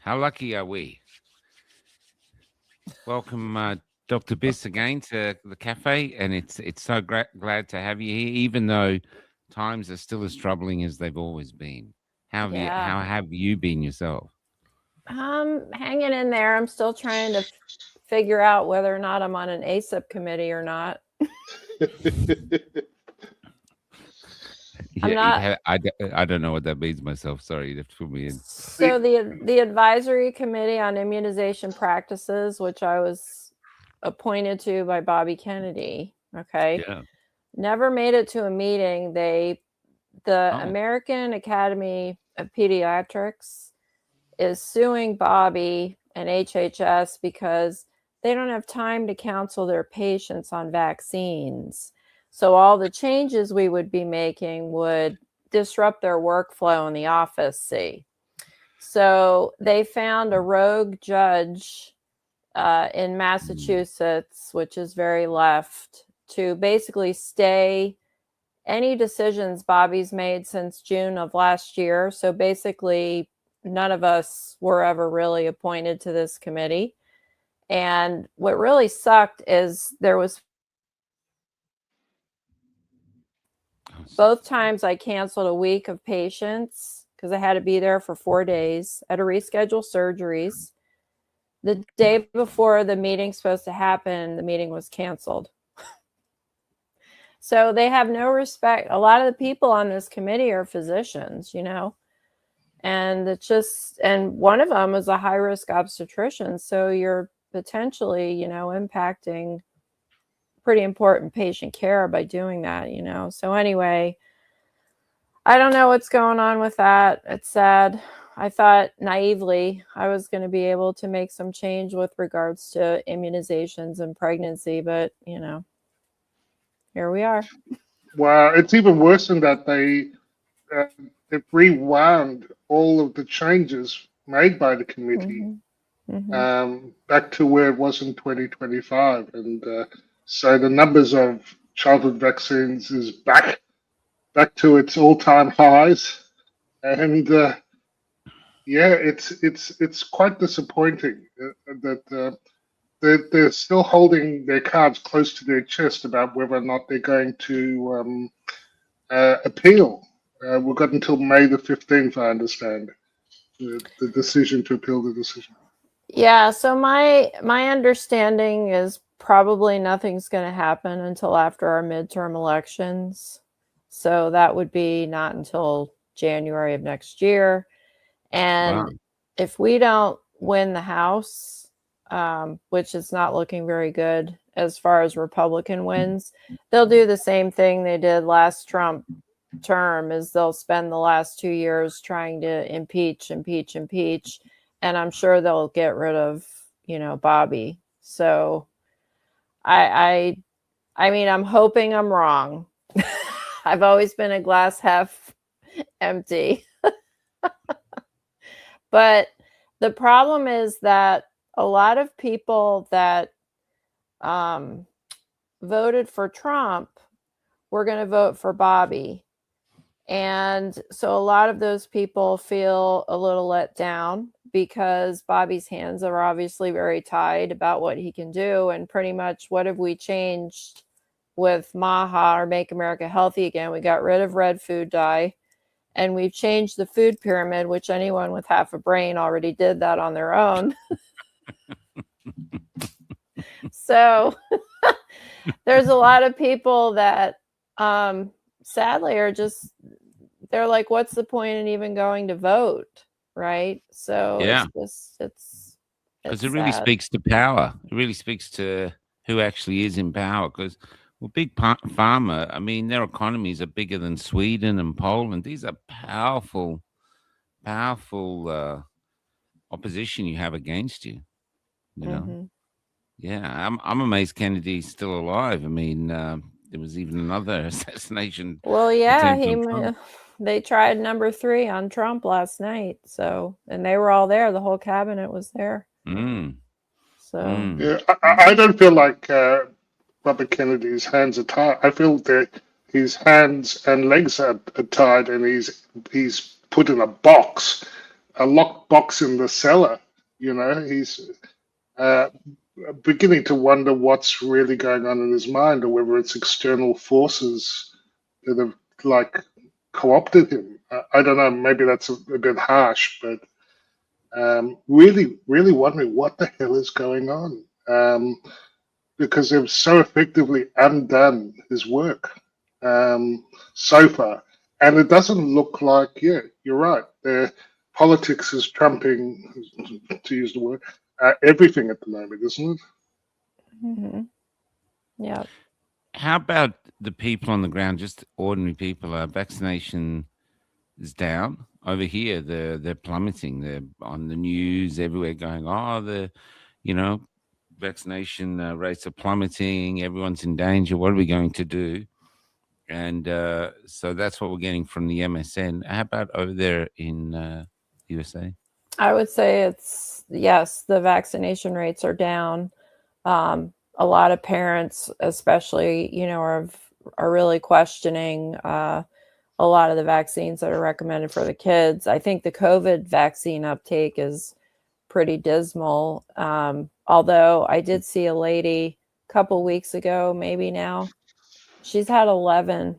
How lucky are we? Welcome, Dr. Biss, again to the cafe, and it's so glad to have you here, even though times are still as troubling as they've always been. How Yeah. have you been yourself? Hanging in there. I'm still trying to figure out whether or not I'm on an ACIP committee or not. I'm not. I don't know what that means myself. Sorry, you have to put me in. So the advisory committee on immunization practices, which I was appointed to by Bobby Kennedy, okay, Yeah. never made it to a meeting. The Oh, American Academy of Pediatrics is suing Bobby and HHS because they don't have time to counsel their patients on vaccines. So all the changes we would be making would disrupt their workflow in the office. See, so they found a rogue judge in Massachusetts, which is very left, to basically stay any decisions Bobby's made since June of last year. So basically, none of us were ever really appointed to this committee. And what really sucked is there was both times I canceled a week of patients because I had to be there for 4 days. I had to reschedule surgeries. The day before the meeting's supposed to happen, the meeting was canceled. So they have no respect. A lot of the people on this committee are physicians, and it's just, and one of them is a high risk obstetrician. So you're potentially, impacting pretty important patient care by doing that, So anyway, I don't know what's going on with that. It's sad. I thought naively I was going to be able to make some change with regards to immunizations and pregnancy, but, here we are. Well, it's even worse than that. They've rewound all of the changes made by the committee back to where it was in 2025, and so the numbers of childhood vaccines is back to its all-time highs, and yeah, it's quite disappointing that they're still holding their cards close to their chest about whether or not they're going to appeal. We've got until May the 15th, I understand, the decision to appeal the decision. Yeah, so my understanding is probably nothing's going to happen until after our midterm elections. So that would be not until January of next year. wow. And if we don't win the House, which is not looking very good as far as Republican wins, they'll do the same thing they did last Trump term, is they'll spend the last 2 years trying to impeach. And I'm sure they'll get rid of, Bobby. So I mean, I'm hoping I'm wrong. I've always been a glass half empty. But the problem is that a lot of people that voted for Trump were going to vote for Bobby. And so a lot of those people feel a little let down because Bobby's hands are obviously very tied about what he can do. And pretty much what have we changed with MAHA, or Make America Healthy Again? We got rid of red food dye, and we've changed the food pyramid, which anyone with half a brain already did that on their own. So there's a lot of people that sadly are just, they're like, what's the point in even going to vote, right? So Yeah, it's because it really sad. speaks to power. It really speaks to who actually is in power. Because, well, big pharma, I mean, their economies are bigger than Sweden and Poland. These are powerful opposition you have against you. You know. Mm-hmm. Yeah, I'm amazed Kennedy's still alive. I mean, there was even another assassination Well, yeah, attempt on Trump. they tried number 3 on Trump last night. So, and they were all there. The whole cabinet was there. Mm, So, mm. Yeah, I don't feel like Robert Kennedy's hands are tied. I feel that his hands and legs are tied, and he's put in a box a locked box in the cellar. He's beginning to wonder what's really going on in his mind, or whether it's external forces that have like co-opted him. I don't know. Maybe that's a bit harsh, but really, really wondering what the hell is going on, because they've so effectively undone his work so far, and it doesn't look like. Yeah, you're right. Their politics is trumping, to use the word, everything at the moment, isn't it? Mm-hmm. Yeah. How about the people on the ground, just ordinary people? Vaccination is down over here. They're plummeting. They're on the news everywhere, going, "Oh, vaccination rates are plummeting. Everyone's in danger. What are we going to do?" And so that's what we're getting from the MSN. How about over there in USA? I would say yes, the vaccination rates are down. A lot of parents, especially, are really questioning a lot of the vaccines that are recommended for the kids. I think the COVID vaccine uptake is pretty dismal. Although I did see a lady a couple weeks ago, maybe now, she's had 11.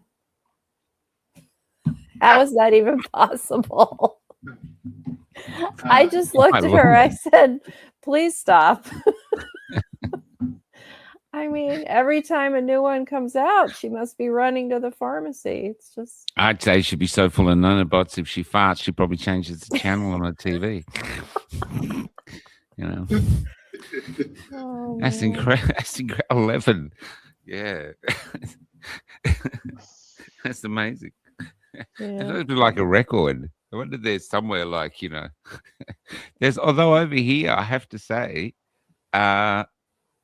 How is that even possible? I just looked at her. I said, please stop. I mean, every time a new one comes out, she must be running to the pharmacy. It's just... I'd say she'd be so full of nanobots. If she farts, she probably changes the channel on her TV. Oh, that's incredible. That's incredible. 11. Yeah. That's amazing. Yeah. It would be like a record. I wonder there's somewhere like, although over here, I have to say,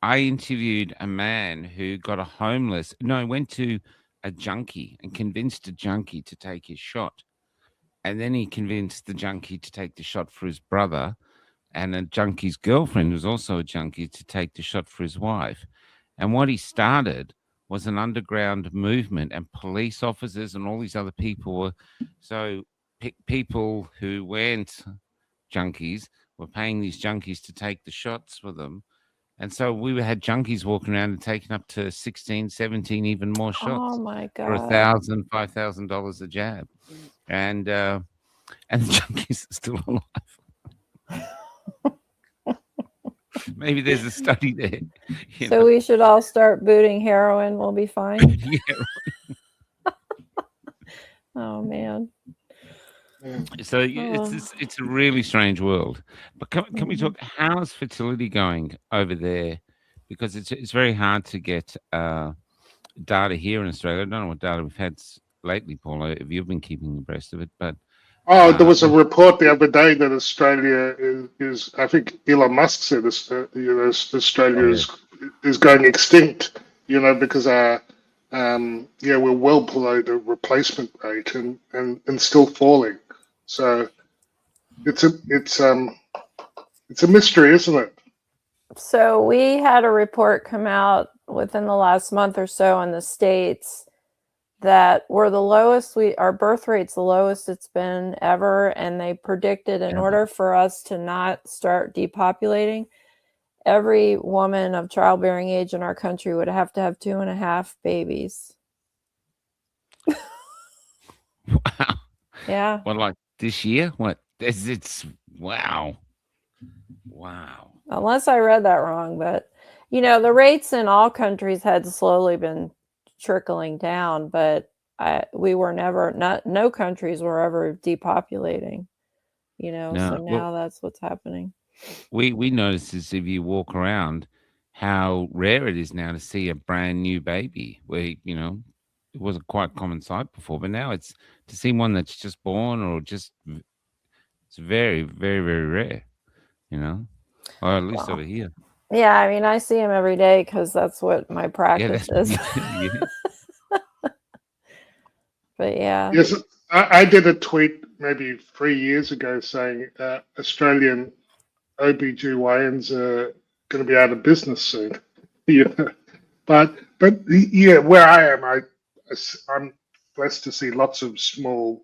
I interviewed a man who went to a junkie and convinced a junkie to take his shot. And then he convinced the junkie to take the shot for his brother. And a junkie's girlfriend was also a junkie to take the shot for his wife. And what he started was an underground movement, and police officers and all these other people were people who weren't junkies were paying these junkies to take the shots for them. And so we had junkies walking around and taking up to 16, 17, even more shots. Oh my God. For $1,000, $5,000 a jab. And the junkies are still alive. Maybe there's a study there. So we should all start booting heroin. We'll be fine. Yeah. Oh man. So it's a really strange world. But can we talk? How's fertility going over there? Because it's very hard to get data here in Australia. I don't know what data we've had lately, Paula. If you've been keeping abreast of it, but there was a report the other day that Australia is I think Elon Musk said Australia is going extinct. Because we're well below the replacement rate and still falling. So it's a mystery, isn't it? So we had a report come out within the last month or so in the States that we're the lowest, our birth rate's the lowest it's been ever. And they predicted in order for us to not start depopulating, every woman of childbearing age in our country would have to have 2.5 babies. Wow. Yeah. Well, like this year? What? It's wow. Wow. Unless I read that wrong, but the rates in all countries had slowly been trickling down, but we were never, no countries were ever depopulating, No, so now that's what's happening. We notice this if you walk around, how rare it is now to see a brand new baby where, it wasn't quite common sight before, but now it's to see one that's just born or it's very, very, very rare, or at least over here. Yeah, I mean, I see them every day because that's what my practice is. But yeah. Yes, I did a tweet maybe 3 years ago saying Australian OBGYNs are going to be out of business soon. But yeah, where I am, I'm blessed to see lots of small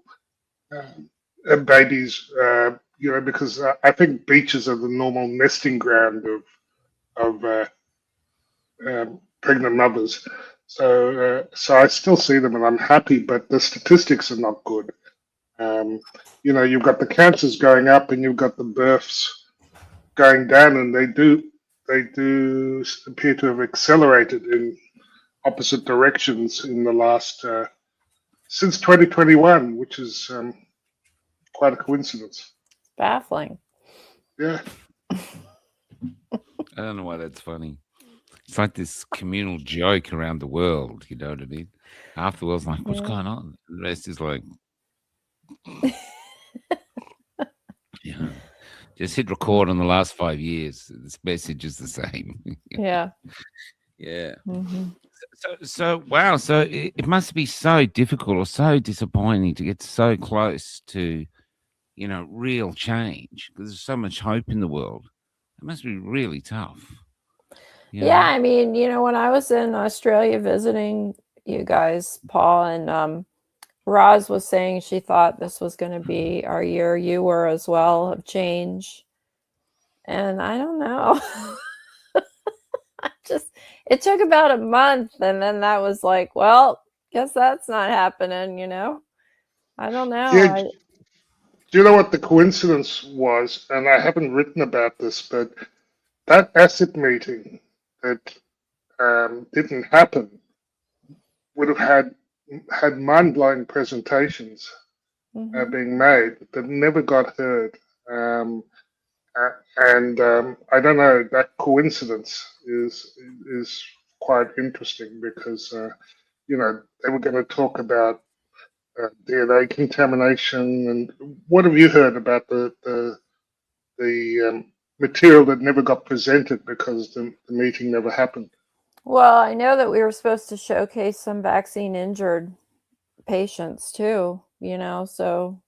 babies because I think beaches are the normal nesting ground of pregnant mothers. So I still see them, and I'm happy, but the statistics are not good. You've got the cancers going up, and you've got the births going down, and they do appear to have accelerated in opposite directions in the last since 2021, which is quite a coincidence. Baffling. Yeah. I don't know why that's funny. It's like this communal joke around the world, you know what I mean? Half the world's like, what's going on? The rest is like, just hit record on the last 5 years. This message is the same. Yeah. Yeah. Mm-hmm. So wow. So it must be so difficult or so disappointing to get so close to, real change, because there's so much hope in the world. It must be really tough. Yeah, I mean, when I was in Australia visiting you guys, Paul, and Roz was saying she thought this was going to be our year. You were as well, of change. And I don't know. It took about a month, and then that was like, well, guess that's not happening, I don't know. Yeah, do you know what the coincidence was? And I haven't written about this, but that ACIP meeting that didn't happen would have had mind-blowing presentations being made that never got heard. And I don't know, that coincidence is quite interesting, because they were going to talk about DNA contamination. And what have you heard about the material that never got presented because the meeting never happened? Well, I know that we were supposed to showcase some vaccine injured patients too, so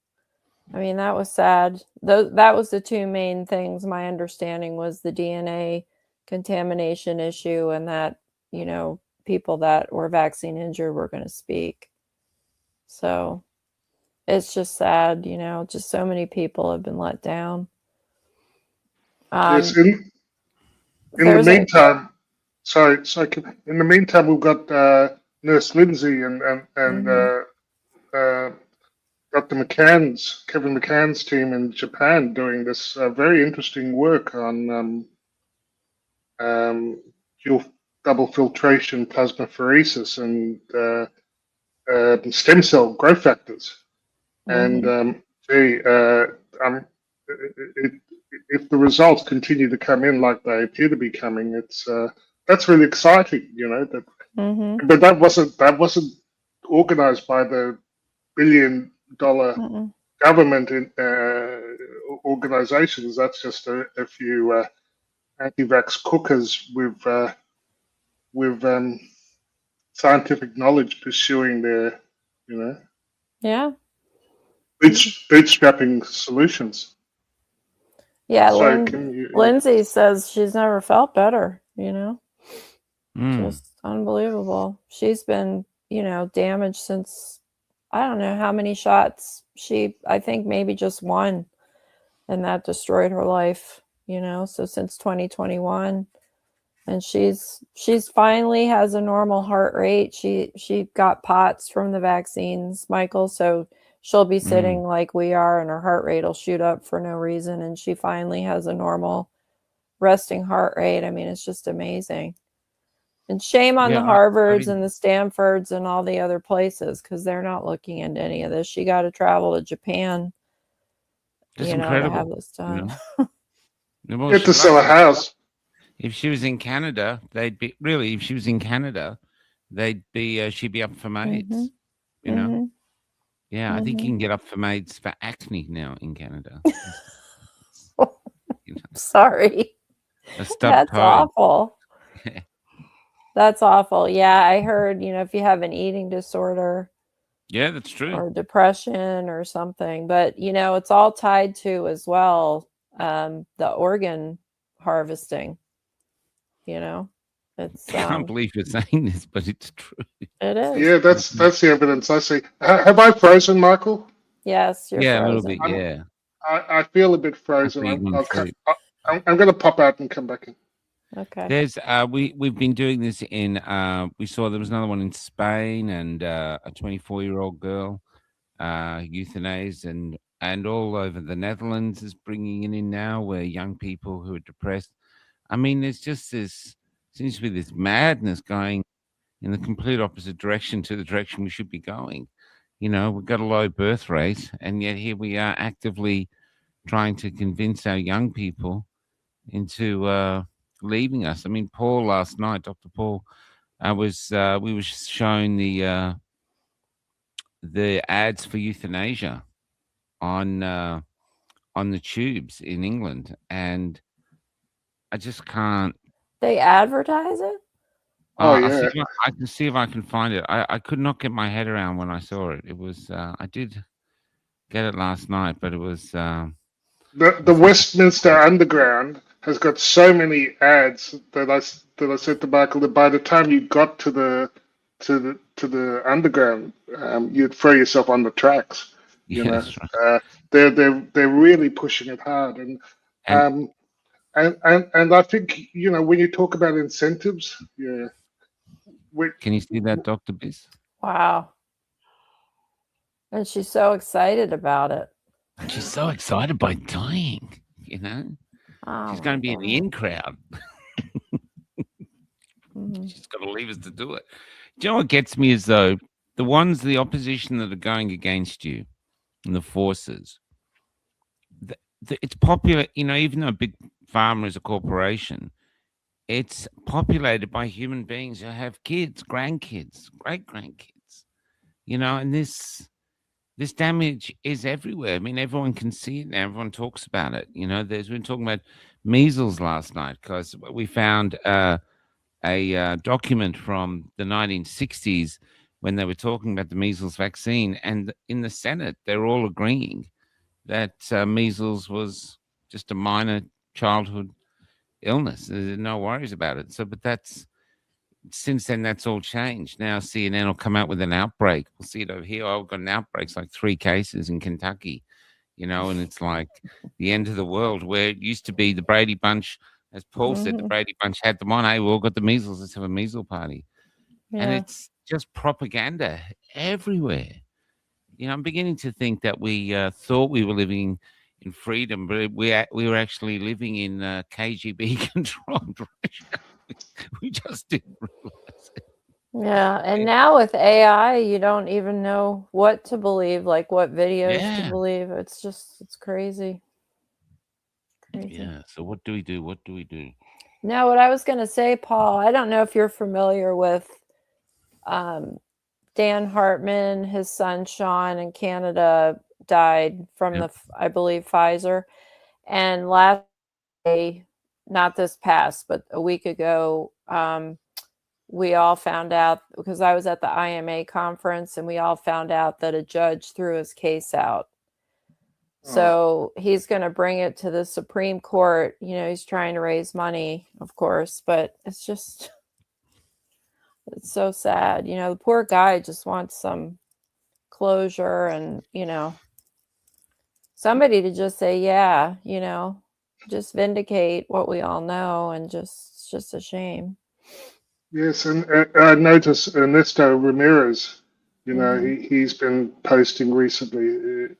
I mean, that was sad. That was the two main things. My understanding was the DNA contamination issue, and that, people that were vaccine injured were going to speak. So it's just sad, just so many people have been let down. Yes, in the meantime, in the meantime, we've got Nurse Lindsay and Dr. Kevin McCann's team in Japan doing this very interesting work on dual double filtration plasmapheresis and stem cell growth factors. And if the results continue to come in like they appear to be coming, that's really exciting, But that wasn't organized by the billion-dollar government organizations. That's just a few anti-vax cookers with scientific knowledge pursuing their, bootstrapping solutions. Yeah, Lindsay says she's never felt better, Just unbelievable. She's been, damaged since, I don't know how many shots. I think maybe just one, and that destroyed her life, so since 2021. And she's finally has a normal heart rate. She got POTS from the vaccines, Michael, so she'll be sitting like we are, and her heart rate will shoot up for no reason. And she finally has a normal resting heart rate. I mean, it's just amazing. And shame on the Harvards and the Stanfords and all the other places, because they're not looking into any of this. She got to travel to Japan, to have this done. Get to sell a house. If she was in Canada, she'd be she'd be up for maids, Yeah, I think you can get up for maids for acne now in Canada. Sorry. That's awful. That's awful. Yeah, I heard, if you have an eating disorder. Yeah, that's true. Or depression or something. But, it's all tied to as well, the organ harvesting. I can't believe you're saying this, but it's true. It is. Yeah, that's the evidence I see. Have I frozen, Michael? Yes, you're frozen. A little bit. Yeah. I feel a bit frozen. I'm going to pop out and come back in. Okay. There's we've been doing this in we saw there was another one in Spain, and a 24-year-old girl euthanized, and all over the Netherlands is bringing it in now, where young people who are depressed. I mean, there's just seems to be this madness going in the complete opposite direction to the direction we should be going. You know, we've got a low birth rate, and yet here we are actively trying to convince our young people into leaving us. I mean, Paul last night, Dr. Paul, we were shown the ads for euthanasia on the tubes in England, and I just can't. They advertise it? Oh, yeah. I can see if I can find it. I could not get my head around when I saw it. It was I did get it last night, but it was the Westminster Underground has got so many ads that I said to Michael that by the time you got to the underground, you'd throw yourself on the tracks. You know, right. They're really pushing it hard, and I think, you know, when you talk about incentives, yeah. Can you see that, Dr. Biss? Wow. And she's so excited about it. She's so excited by dying, you know. Oh, she's going to be in the in crowd. Mm-hmm. She's got to leave us to do it. Do you know what gets me is, though, the opposition that are going against you and the forces, it's popular, you know, even though Big Pharma is a corporation, it's populated by human beings who have kids, grandkids, great-grandkids, you know, and this damage is everywhere. I mean, everyone can see it now. Everyone talks about it. You know, we've been talking about measles last night because we found a document from the 1960s when they were talking about the measles vaccine, and in the Senate, they're all agreeing that measles was just a minor childhood illness. There's no worries about it. So, but since then, that's all changed. Now CNN will come out with an outbreak. We'll see it over here. I've got an outbreak. It's like 3 cases in Kentucky, you know, and it's like the end of the world, where it used to be the Brady Bunch, as Paul said, the Brady Bunch had them on. Hey, we all got the measles. Let's have a measles party. Yeah. And it's just propaganda everywhere. You know, I'm beginning to think that we thought we were living in freedom, but we were actually living in KGB controlled Russia. We just didn't realize it. Yeah, and now with AI, you don't even know what to believe, like what videos to believe. It's crazy. Yeah, so what do we do? Now, what I was going to say, Paul, I don't know if you're familiar with Dan Hartman. His son, Sean, in Canada died from I believe, Pfizer. And last day, not this past, but a week ago, we all found out, because I was at the IMA conference, and we all found out that a judge threw his case out. So he's going to bring it to the Supreme Court. You know, he's trying to raise money, of course, but it's so sad. You know, the poor guy just wants some closure and, you know, somebody to just say, yeah, you know, just vindicate what we all know, and it's just a shame. Yes, and I noticed Ernesto Ramirez, you know, he's been posting recently,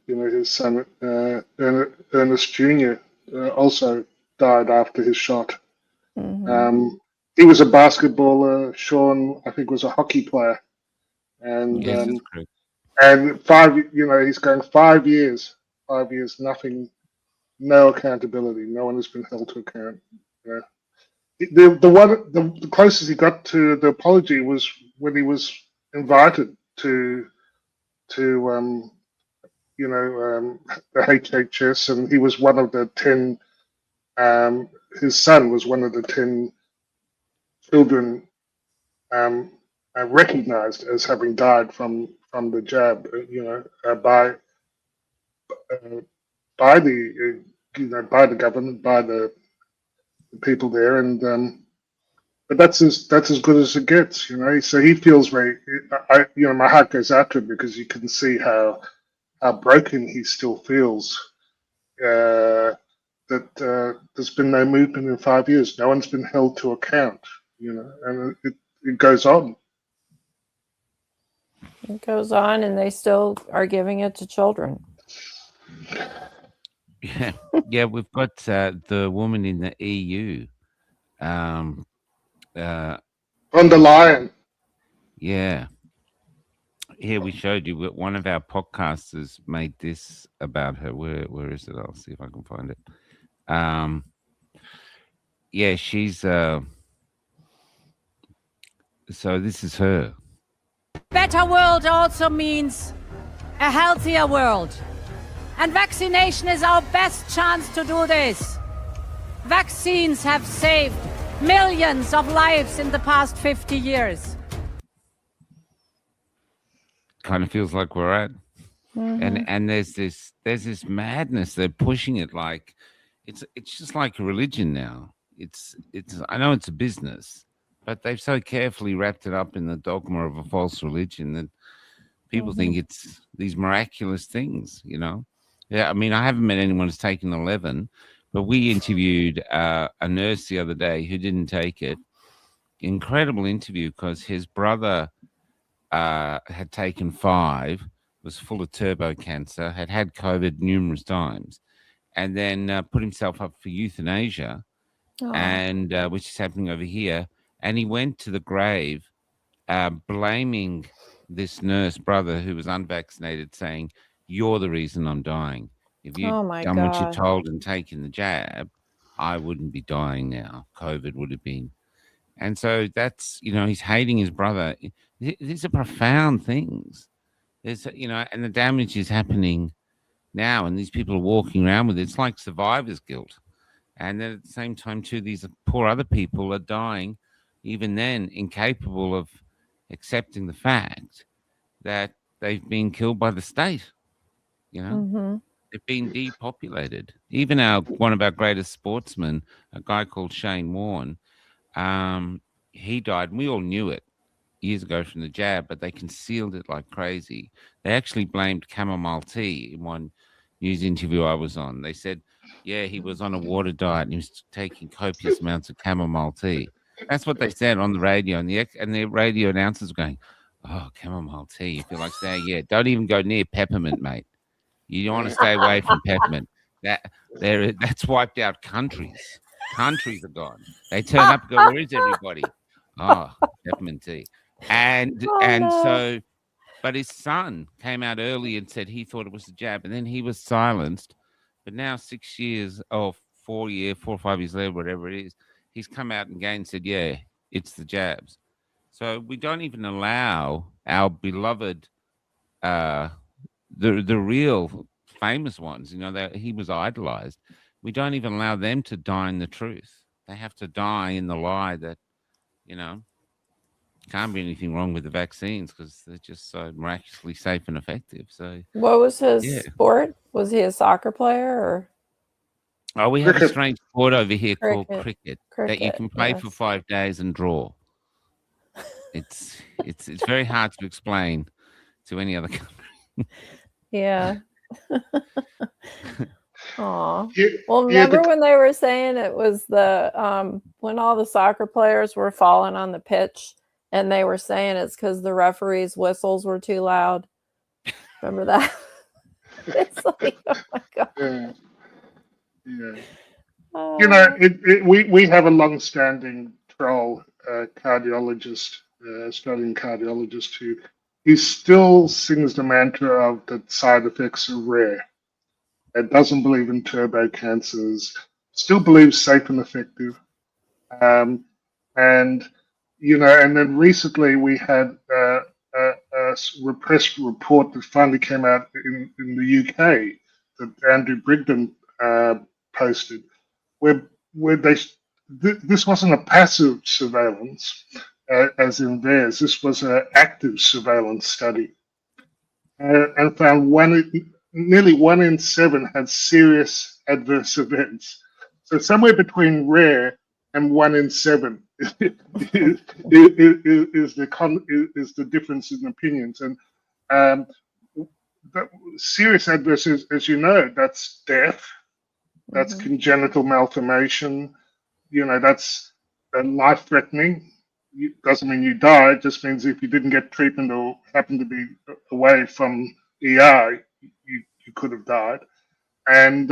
you know, his son, Ernest Jr., also died after his shot. He was a basketballer. Sean, I think, was a hockey player. And and he's going 5 years, nothing, no accountability. No one has been held to account. Yeah. The closest he got to the apology was when he was invited to the HHS, and he was one of the 10. His son was one of the 10 children recognized as having died from the jab. You know, by the government, by the people there, and but that's as good as it gets, you know. So he feels my heart goes out to him, because you can see how broken he still feels, that there's been no movement in 5 years. No one's been held to account, and it goes on. It goes on, and they still are giving it to children. Yeah, we've got the woman in the EU. On the line. Yeah. Here we showed you one of our podcasters made this about her. Where is it? I'll see if I can find it. Yeah, she's so this is her. Better world also means a healthier world. And vaccination is our best chance to do this. Vaccines have saved millions of lives in the past 50 years. Kind of feels like we're at. And there's this madness. They're pushing it like it's just like a religion now. It's I know it's a business, but they've so carefully wrapped it up in the dogma of a false religion that people think it's these miraculous things, Yeah, I mean, I haven't met anyone who's taken 11, but we interviewed a nurse the other day who didn't take it. Incredible interview because his brother had taken 5, was full of turbo cancer, had COVID numerous times, and then put himself up for euthanasia, and which is happening over here. And he went to the grave blaming this nurse brother who was unvaccinated, saying, "You're the reason I'm dying. If you'd done what you're told and taken the jab, I wouldn't be dying now. COVID would have been." And so that's, he's hating his brother. These are profound things. There's, and the damage is happening now, and these people are walking around with it. It's like survivor's guilt. And then at the same time, too, these poor other people are dying, even then, incapable of accepting the fact that they've been killed by the state. They've been depopulated. Even one of our greatest sportsmen, a guy called Shane Warne, he died, and we all knew it years ago from the jab, but they concealed it like crazy. They actually blamed chamomile tea in one news interview I was on. They said, yeah, he was on a water diet and he was taking copious amounts of chamomile tea. That's what they said on the radio, and the radio announcers were going, "Oh, chamomile tea. You feel like saying, yeah, don't even go near peppermint, mate. You don't want to stay away from peppermint. That's wiped out countries. Countries are gone. They turn up and go, where is everybody? Oh, peppermint tea." So, but his son came out early and said he thought it was a jab, and then he was silenced. But now 6 years or 4 or 5 years later, whatever it is, he's come out and again said, yeah, it's the jabs. So we don't even allow our beloved, the real famous ones, that he was idolized. We don't even allow them to die in the truth. They have to die in the lie that, can't be anything wrong with the vaccines because they're just so miraculously safe and effective. So, what was his sport? Was he a soccer player or? Oh, we have a strange sport over here called cricket that you can play for 5 days and draw. It's very hard to explain to any other country. Yeah. Aw. Well, remember when they were saying it was the when all the soccer players were falling on the pitch, and they were saying it's because the referees' whistles were too loud. Remember that? It's like, oh my god. Yeah. We have a long-standing troll cardiologist, Australian cardiologist, who he still sings the mantra of that side effects are rare. And doesn't believe in turbo cancers. Still believes safe and effective. And then recently we had a press report that finally came out in the UK that Andrew Brigden posted, where this wasn't a passive surveillance, as in theirs. This was an active surveillance study, and found nearly 1 in 7 had serious adverse events. So somewhere between rare and 1 in 7 is the difference in opinions. And the serious adverse, as you know, that's death, That's congenital malformation. That's life-threatening. Doesn't mean you die. It just means if you didn't get treatment or happened to be away from ER, you could have died. And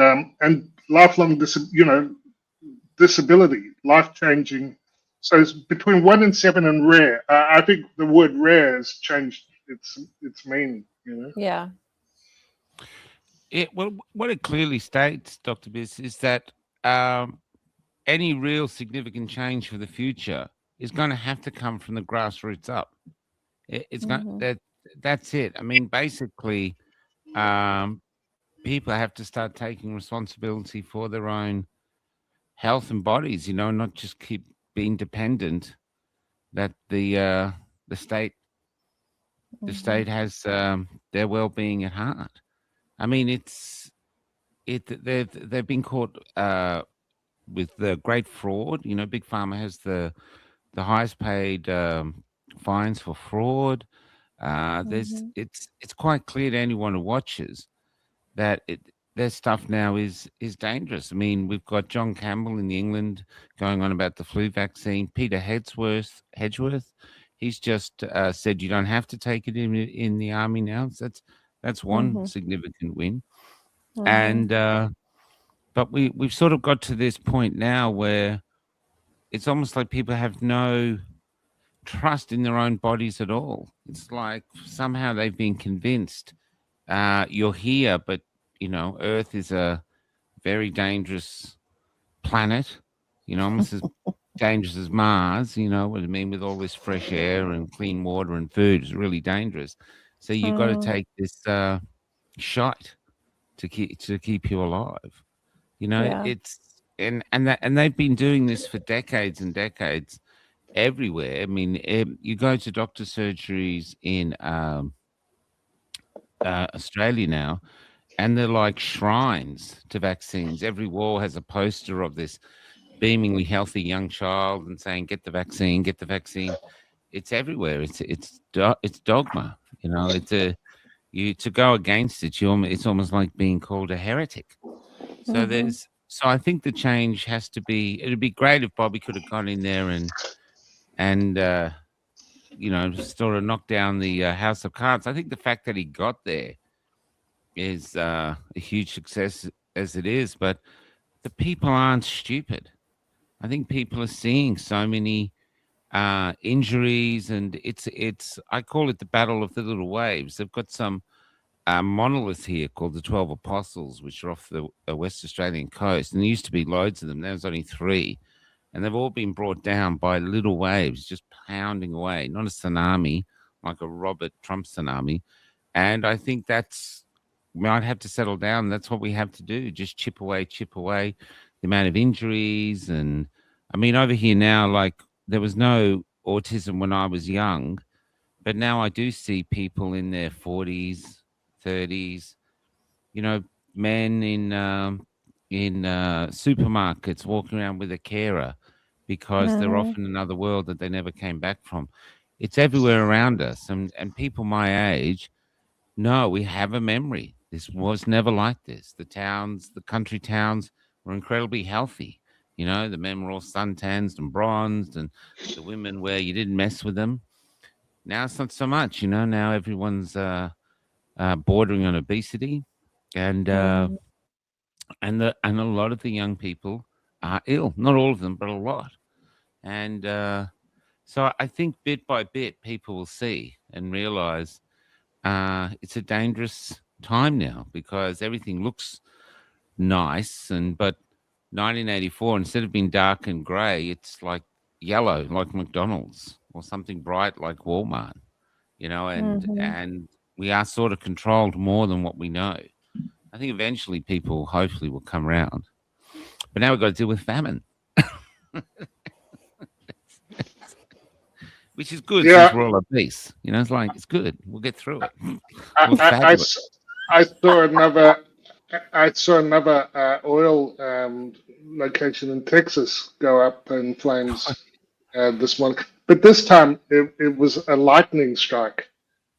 lifelong disability, life-changing. So it's between 1 and 7 and rare. I think the word rare has changed its meaning. Yeah. Well, what it clearly states, Dr. Biss, is that any real significant change for the future is going to have to come from the grassroots up. It's that's it. I mean, basically, people have to start taking responsibility for their own health and bodies, not just keep being dependent that the state has their well-being at heart. I mean, they've been caught with the great fraud. Big Pharma has the highest paid fines for fraud. It's quite clear to anyone who watches that their stuff now is dangerous. I mean, we've got John Campbell in England going on about the flu vaccine. Peter Hedgeworth, he's just said you don't have to take it in the army now. So that's one significant win. And but we've sort of got to this point now where it's almost like people have no trust in their own bodies at all. It's like somehow they've been convinced you're here, but Earth is a very dangerous planet, almost as dangerous as Mars, what I mean, with all this fresh air and clean water and food. Is really dangerous. So you've got to take this shot to keep you alive. It's and they've been doing this for decades and decades everywhere. I mean, you go to doctor surgeries in Australia now, and they're like shrines to vaccines. Every wall has a poster of this beamingly healthy young child and saying, "Get the vaccine, get the vaccine." It's everywhere. It's dogma. To go against it, it's almost like being called a heretic. So so I think the change has to be. It'd be great if Bobby could have gone in there and sort of knock down the house of cards. I think the fact that he got there is a huge success as it is, but the people aren't stupid. I think people are seeing so many injuries, and it's I call it the battle of the little waves. They've got some monoliths here called the 12 Apostles, which are off the West Australian coast, and there used to be loads of them. There was only 3. And they've all been brought down by little waves, just pounding away, not a tsunami like a Robert Trump tsunami. And I think we might have to settle down. That's what we have to do. Just chip away the amount of injuries. And I mean, over here now, like there was no autism when I was young, but now I do see people in their 40s, 30s, men in supermarkets walking around with a carer because they're off in another world that they never came back from. It's everywhere around us. And people my age know we have a memory. This was never like this. The country towns were incredibly healthy. The men were all suntanned and bronzed, and the women where you didn't mess with them. Now it's not so much, now everyone's bordering on obesity, and a lot of the young people are ill. Not all of them, but a lot. And so I think bit by bit, people will see and realize it's a dangerous time now because everything looks nice. But 1984, instead of being dark and gray, it's like yellow, like McDonald's, or something bright like Walmart, and we are sort of controlled more than what we know. I think eventually people hopefully will come around. But now we've got to deal with famine. Which is good since we're all obese. It's like, it's good. We'll get through it. I saw another oil location in Texas go up in flames this morning. But this time it was a lightning strike,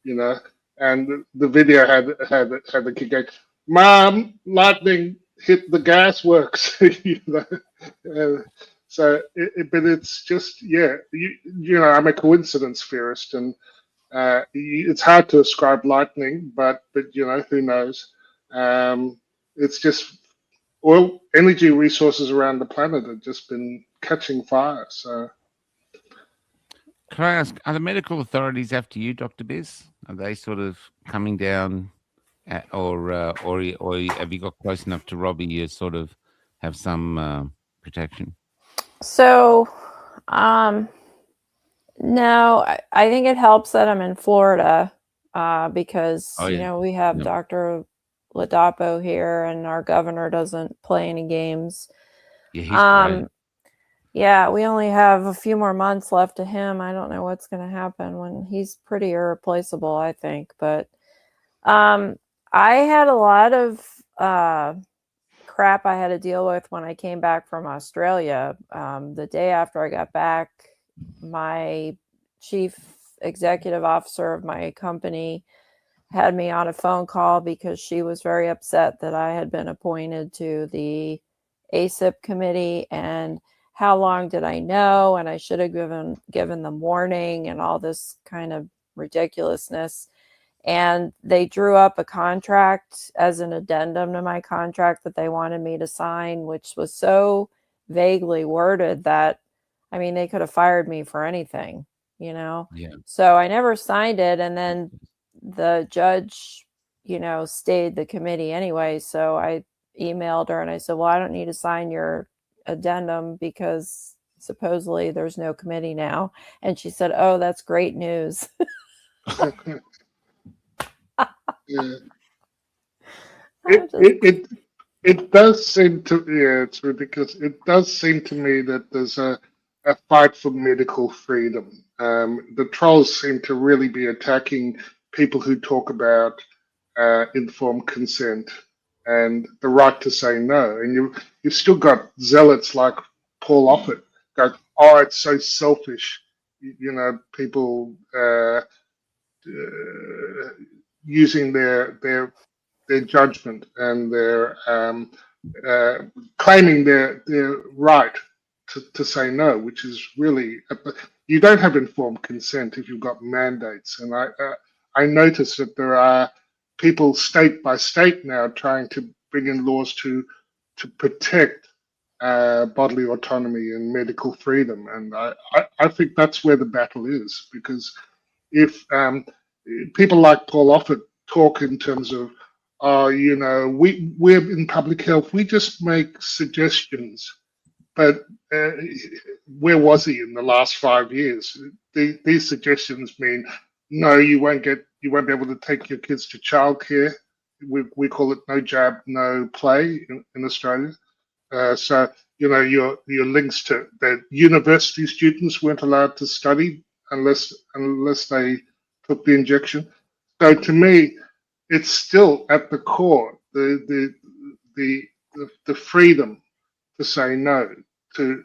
and the video had the kid going, "Mom, lightning, hit the gas works. You know? So, but it's just, you know, I'm a coincidence theorist, and it's hard to ascribe lightning, but you know, who knows? It's just oil, energy resources around the planet have just been catching fire. So, can I ask, are the medical authorities after you, Dr. Biss? Are they sort of coming down, or have you got close enough to Robbie? You sort of have some protection. So, no, I think it helps that I'm in Florida because, you know, we have Dr. Ladapo here, and our governor doesn't play any games. Yeah, he's great. Yeah, we only have a few more months left to him. I don't know what's going to happen when he's pretty irreplaceable, I think. But I had a lot of crap I had to deal with when I came back from Australia. The day after I got back, my chief executive officer of my company had me on a phone call because she was very upset that I had been appointed to the ACIP committee, and how long did I know, and I should have given them warning, and all this kind of ridiculousness. And they drew up a contract as an addendum to my contract that they wanted me to sign, which was so vaguely worded that, I mean, they could have fired me for anything, you know? Yeah. So I never signed it. And then the judge, you know, stayed the committee anyway. So I emailed her and I said, well, I don't need to sign your addendum because supposedly there's no committee now. And she said, oh, that's great news. Yeah. It does seem to, it's ridiculous. It does seem to me that there's a fight for medical freedom. The trolls seem to really be attacking people who talk about informed consent and the right to say no. And you've still got zealots like Paul Offit go, oh, it's so selfish. You know, people using their judgment and their claiming their right to say no, which is really, you don't have informed consent if you've got mandates. And I notice that there are people state by state now trying to bring in laws to protect bodily autonomy and medical freedom. And I think that's where the battle is, because if people like Paul Offit talk in terms of, you know, we're in public health, we just make suggestions. But where was he in the last 5 years? These suggestions mean, no, you won't be able to take your kids to childcare. We call it no jab, no play in Australia. So, you know, your links to that university students weren't allowed to study unless they took the injection. So to me, it's still at the core the freedom to say no, to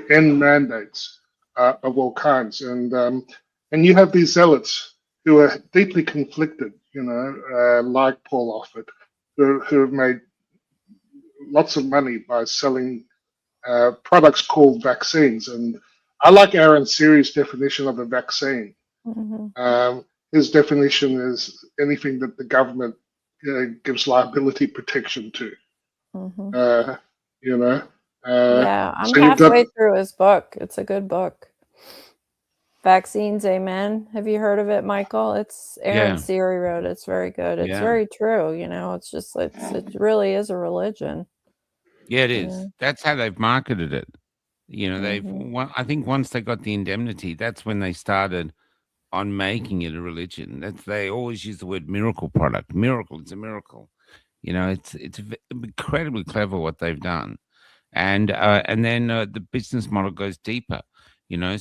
end mandates of all kinds, and you have these zealots who are deeply conflicted, you know, like Paul Offit, who have made lots of money by selling products called vaccines. And I like Aaron Series' definition of a vaccine. Mm-hmm. His definition is anything that the government gives liability protection to. Mm-hmm. You know. Yeah, I'm halfway through his book. It's a good book. Vaccines, Amen. Have you heard of it, Michael? It's Aaron Seary wrote it. It's very good. It's very true. You know, it's just it really is a religion. Yeah, it is. That's how they've marketed it. You know, I think once they got the indemnity, that's when they started on making it a religion. They always use the word miracle product. Miracle, it's a miracle. You know, it's incredibly clever what they've done. And then the business model goes deeper. You know,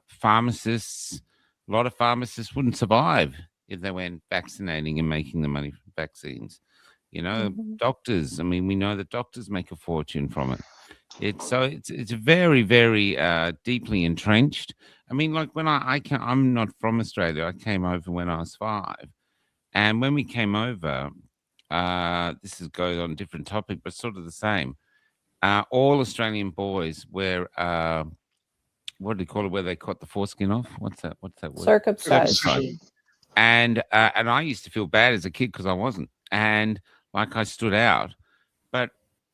pharmacists, a lot of pharmacists wouldn't survive if they weren't vaccinating and making the money from vaccines. You know, doctors, I mean, we know that doctors make a fortune from it. It's very, very deeply entrenched. I mean, like when I'm not from Australia. I came over when I was 5. And when we came over, this goes on a different topic, but sort of the same. All Australian boys wear, what do you call it, where they cut the foreskin off? What's that word? Circumcised. And I used to feel bad as a kid because I wasn't. And like I stood out. But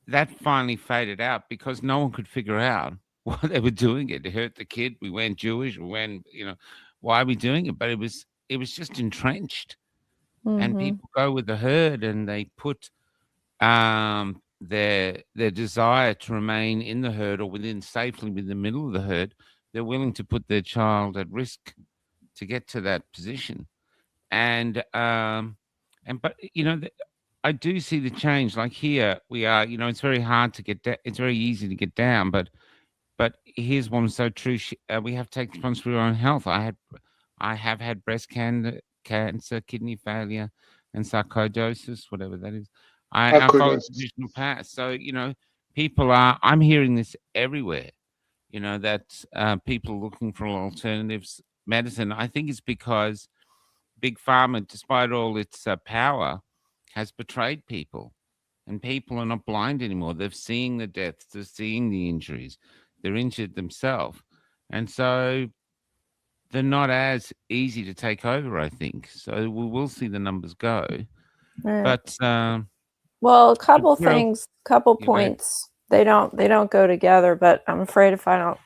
that finally faded out because no one could figure out why they were doing it. It hurt the kid. We weren't Jewish. We weren't, why are we doing it? But it was just entrenched. And people go with the herd and they put their desire to remain in the herd or safely within the middle of the herd. They're willing to put their child at risk to get to that position. But I do see the change. Like here we are, it's very hard to get down. It's very easy to get down, but here's one so true. We have to take responsibility for our own health. I have had breast cancer, kidney failure, and sarcoidosis, whatever that is. I follow traditional paths. So, I'm hearing this everywhere, that people are looking for alternatives medicine. I think it's because Big Pharma, despite all its power, has betrayed people, and people are not blind anymore. They're seeing the deaths, they're seeing the injuries, they're injured themselves, and so they're not as easy to take over, I think. So we will see the numbers go. Right. But well, a couple things, couple points. They don't go together, but I'm afraid if I don't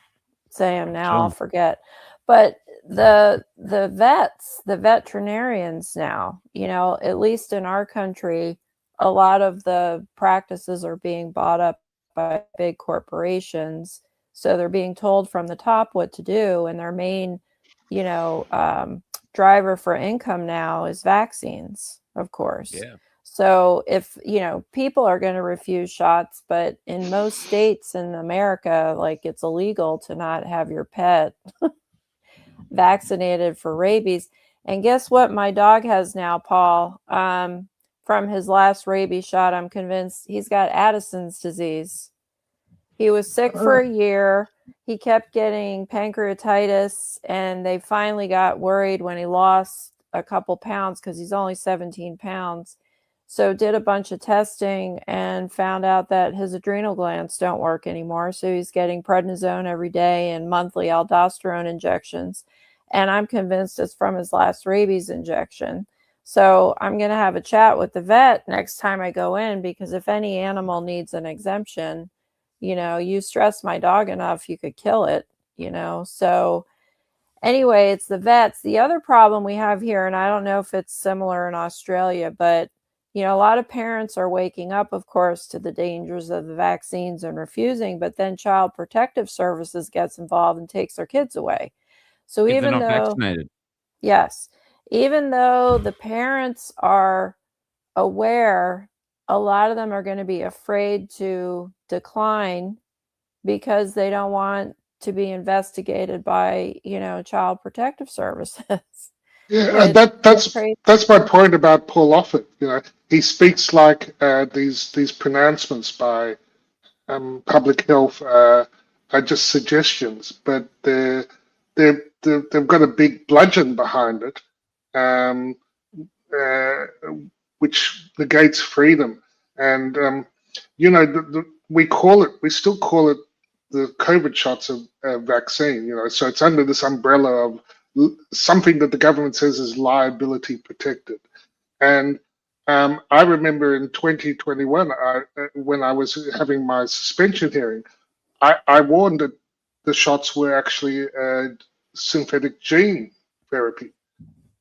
say them now, I'll forget. But the vets, the veterinarians now, at least in our country, a lot of the practices are being bought up by big corporations. So they're being told from the top what to do. And their main, driver for income now is vaccines, of course. Yeah. So if, people are going to refuse shots, but in most states in America, like it's illegal to not have your pet vaccinated for rabies. And guess what my dog has now, Paul? From his last rabies shot, I'm convinced he's got Addison's disease. He was sick for a year. He kept getting pancreatitis, and they finally got worried when he lost a couple pounds because he's only 17 pounds. So did a bunch of testing and found out that his adrenal glands don't work anymore. So he's getting prednisone every day and monthly aldosterone injections. And I'm convinced it's from his last rabies injection. So I'm going to have a chat with the vet next time I go in, because if any animal needs an exemption, you stress my dog enough, you could kill it, So anyway, it's the vets. The other problem we have here, and I don't know if it's similar in Australia, but a lot of parents are waking up, of course, to the dangers of the vaccines and refusing, but then Child Protective Services gets involved and takes their kids away. So if even they're though, not vaccinated. Yes, even though the parents are aware, a lot of them are going to be afraid to decline because they don't want to be investigated by, Child Protective Services. Yeah, that's my point about Paul Offit. He speaks like these pronouncements by public health are just suggestions, but they've got a big bludgeon behind it, which negates freedom. And we still call it the COVID shots of vaccine. So it's under this umbrella of something that the government says is liability protected. And I remember in 2021, when I was having my suspension hearing, I warned that the shots were actually synthetic gene therapy.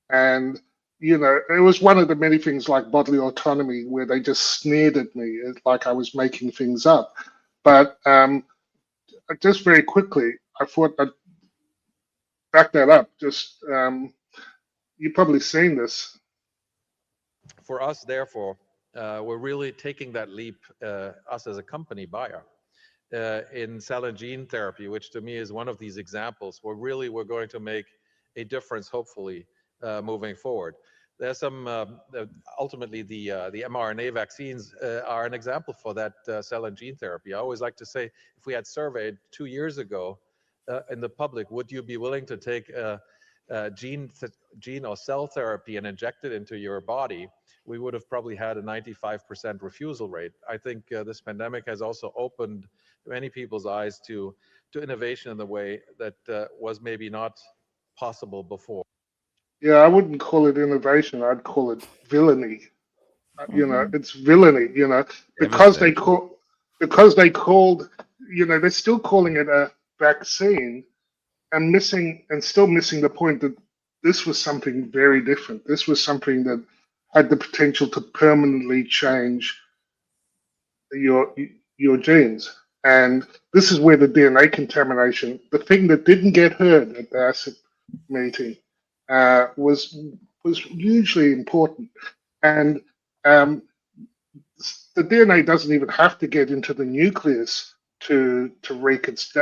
And, it was one of the many things like bodily autonomy where they just sneered at me like I was making things up. But just very quickly, I thought I'd back that up. Just you've probably seen this. For us, therefore, we're really taking that leap, us as a company buyer, in cell and gene therapy, which to me is one of these examples where really we're going to make a difference, hopefully, moving forward. There's some, ultimately, the mRNA vaccines are an example for that cell and gene therapy. I always like to say, if we had surveyed 2 years ago in the public, would you be willing to take gene or cell therapy and inject it into your body, we would have probably had a 95% refusal rate. I think this pandemic has also opened many people's eyes to innovation in the way that was maybe not possible before. Yeah, I wouldn't call it innovation. I'd call it villainy. You know, it's villainy. You know, because they called. You know, they're still calling it a vaccine, and still missing the point that this was something very different. This was something that had the potential to permanently change your genes. And this is where the DNA contamination, the thing that didn't get heard at the ACIP meeting, was hugely important. And the DNA doesn't even have to get into the nucleus to wreak its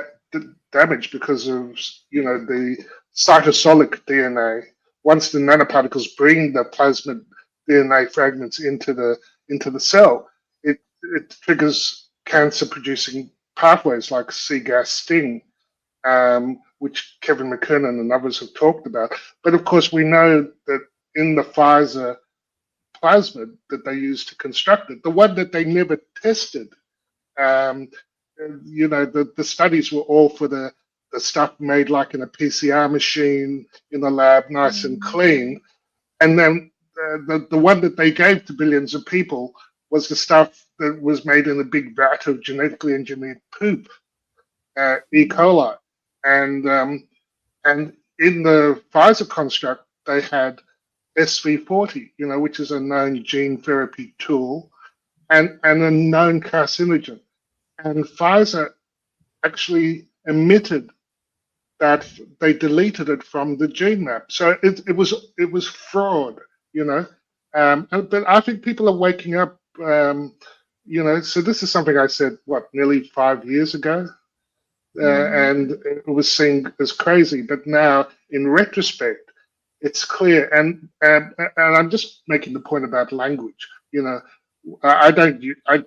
damage, because of, you know, the cytosolic DNA. Once the nanoparticles bring the plasmid DNA fragments into the cell, it triggers cancer-producing pathways like C-gas sting, which Kevin McKernan and others have talked about. But of course, we know that in the Pfizer plasmid that they used to construct it, the one that they never tested, you know, the studies were all for the stuff made like in a PCR machine in the lab, nice and clean. And then the one that they gave to billions of people was the stuff that was made in a big vat of genetically engineered poop, E. coli. And in the Pfizer construct, they had SV40, you know, which is a known gene therapy tool and a known carcinogen. And Pfizer actually admitted that they deleted it from the gene map. So it was fraud, you know. But I think people are waking up, you know. So this is something I said, nearly 5 years ago, and it was seen as crazy. But now, in retrospect, it's clear. And I'm just making the point about language. You know, I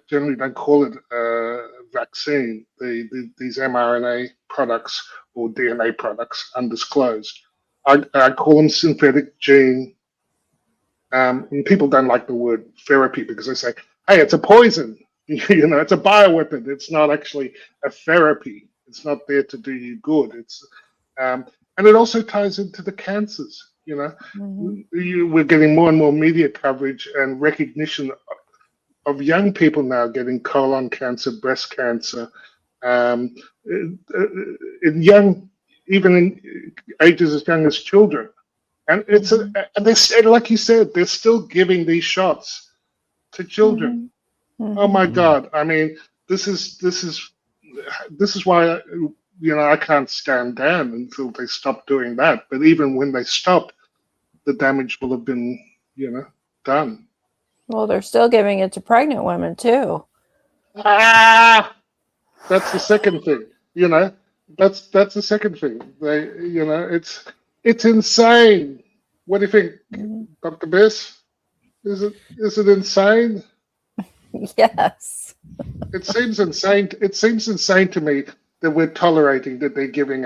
generally don't call it a vaccine. These mRNA products or DNA products, undisclosed, I call them synthetic gene. And people don't like the word therapy because they say, "Hey, it's a poison." You know, it's a bioweapon. It's not actually a therapy. It's not there to do you good. It's and it also ties into the cancers. You know, we're getting more and more media coverage and recognition of young people now getting colon cancer, breast cancer, in young, even in ages as young as children. And and they said, like you said, they're still giving these shots to children. Oh my God! I mean, this is why you know, I can't stand down until they stop doing that. But even when they stop, the damage will have been, you know, done. Well, they're still giving it to pregnant women too. That's the second thing. You know, that's the second thing. They, you know, it's insane. What do you think, Dr. Biss? Is it insane? Yes. It seems insane. It seems insane to me that we're tolerating that they're giving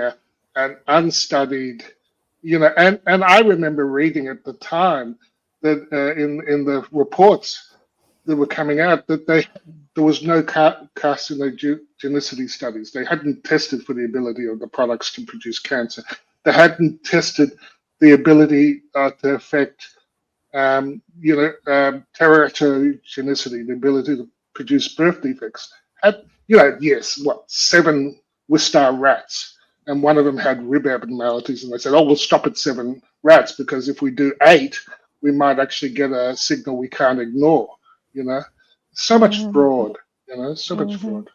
an unstudied, you know, and I remember reading at the time that in the reports that were coming out that there was no carcinogenicity studies. They hadn't tested for the ability of the products to produce cancer. They hadn't tested the ability to affect, you know, teratogenicity, the ability to produce birth defects. You know, yes, 7 Wistar rats, and one of them had rib abnormalities, and they said, "Oh, we'll stop at 7 rats because if we do 8, we might actually get a signal we can't ignore." You know, so much fraud. You know, so much fraud.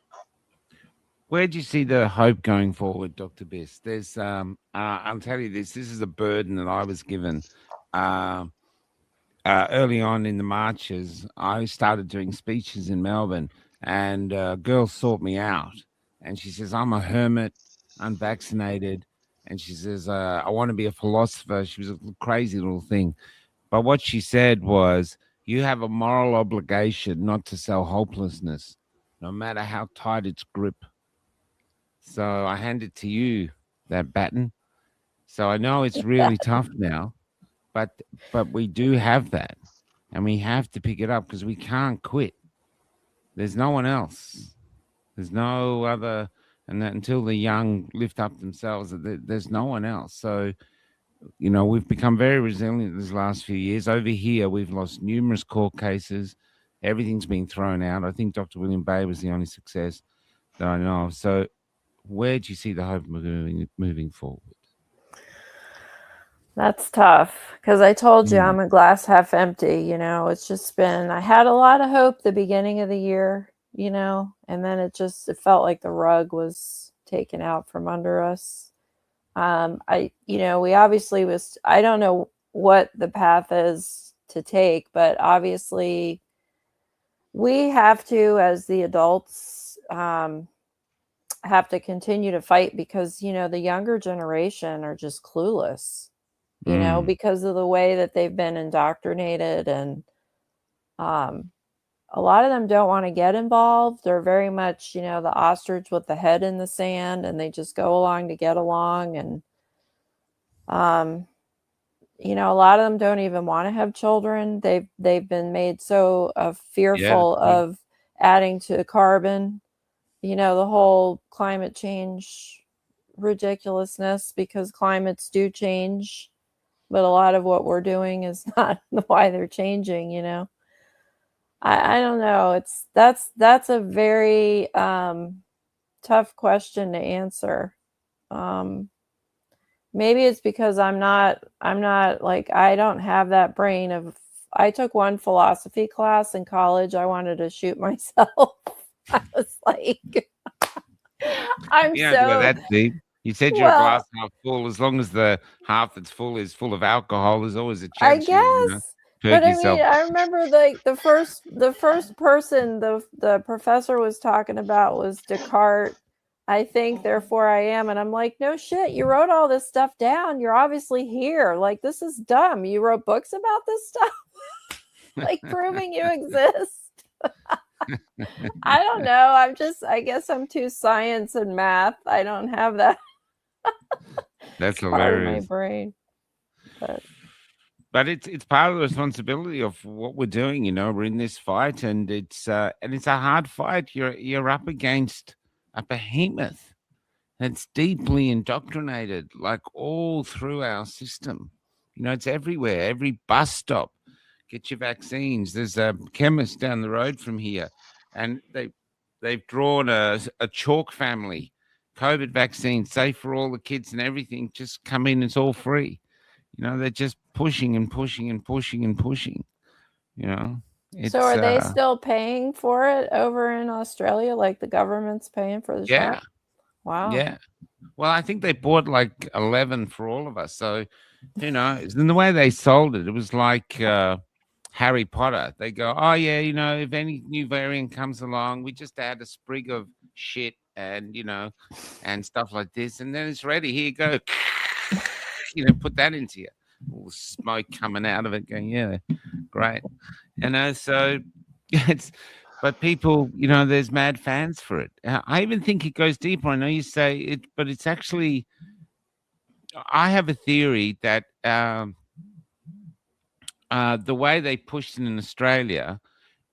Where do you see the hope going forward, Dr. Biss? There's, I'll tell you this is a burden that I was given early on in the marches. I started doing speeches in Melbourne, and a girl sought me out, and she says, "I'm a hermit, unvaccinated," and she says, "I want to be a philosopher." She was a crazy little thing. But what she said was, "You have a moral obligation not to sell hopelessness, no matter how tight its grip." So I hand it to you, that baton. So I know it's really tough now, but we do have that, and we have to pick it up because we can't quit. There's no one else. There's no other, and that until the young lift up themselves, there's no one else. So, you know, we've become very resilient these last few years. Over here, we've lost numerous court cases. Everything's been thrown out. I think Dr. William Bay was the only success that I know of. So where do you see the hope moving forward? That's tough because I told you I'm a glass half empty. You know, it's just been, I had a lot of hope the beginning of the year, you know, and then it felt like the rug was taken out from under us. We obviously I don't know what the path is to take, but obviously we have to, as the adults, have to continue to fight because, you know, the younger generation are just clueless, you know, because of the way that they've been indoctrinated, and a lot of them don't want to get involved. They're very much, you know, the ostrich with the head in the sand, and they just go along to get along. And, you know, a lot of them don't even want to have children. They've been made so fearful of adding to carbon, you know, the whole climate change ridiculousness, because climates do change, but a lot of what we're doing is not why they're changing, you know. I don't know. That's a very tough question to answer. Maybe it's because I'm not like, I don't have that brain of, I took one philosophy class in college. I wanted to shoot myself. I was like, I'm You so don't go that deep. You said you're a glass half full. As long as the half that's full is full of alcohol, there's always a chance. I guess. But I mean, I remember like the first person the professor was talking about was Descartes. I think, therefore I am. And I'm like, no shit, you wrote all this stuff down. You're obviously here. Like, this is dumb. You wrote books about this stuff, like proving you exist. I don't know. I guess I'm too science and math. I don't have that. That's part hilarious. of my brain. But it's part of the responsibility of what we're doing. You know, we're in this fight, and it's a hard fight. You're up against a behemoth that's deeply indoctrinated, like all through our system. You know, it's everywhere. Every bus stop, get your vaccines. There's a chemist down the road from here, and they've drawn a chalk family. COVID vaccine, safe for all the kids and everything. Just come in, it's all free. You know, they're just pushing and pushing and pushing and pushing. You know, so are they still paying for it over in Australia? Like the government's paying for the shot? Wow. Yeah. Well, I think they bought like 11 for all of us. So, who knows? And the way they sold it, it was like Harry Potter. They go, oh, yeah, you know, if any new variant comes along, we just add a sprig of shit and, you know, and stuff like this. And then it's ready. Here you go. You know, put that into you. All the smoke coming out of it going, yeah, great. And so it's, but people, you know, there's mad fans for it. I even think it goes deeper. I know you say it, but it's actually, I have a theory that the way they pushed it in Australia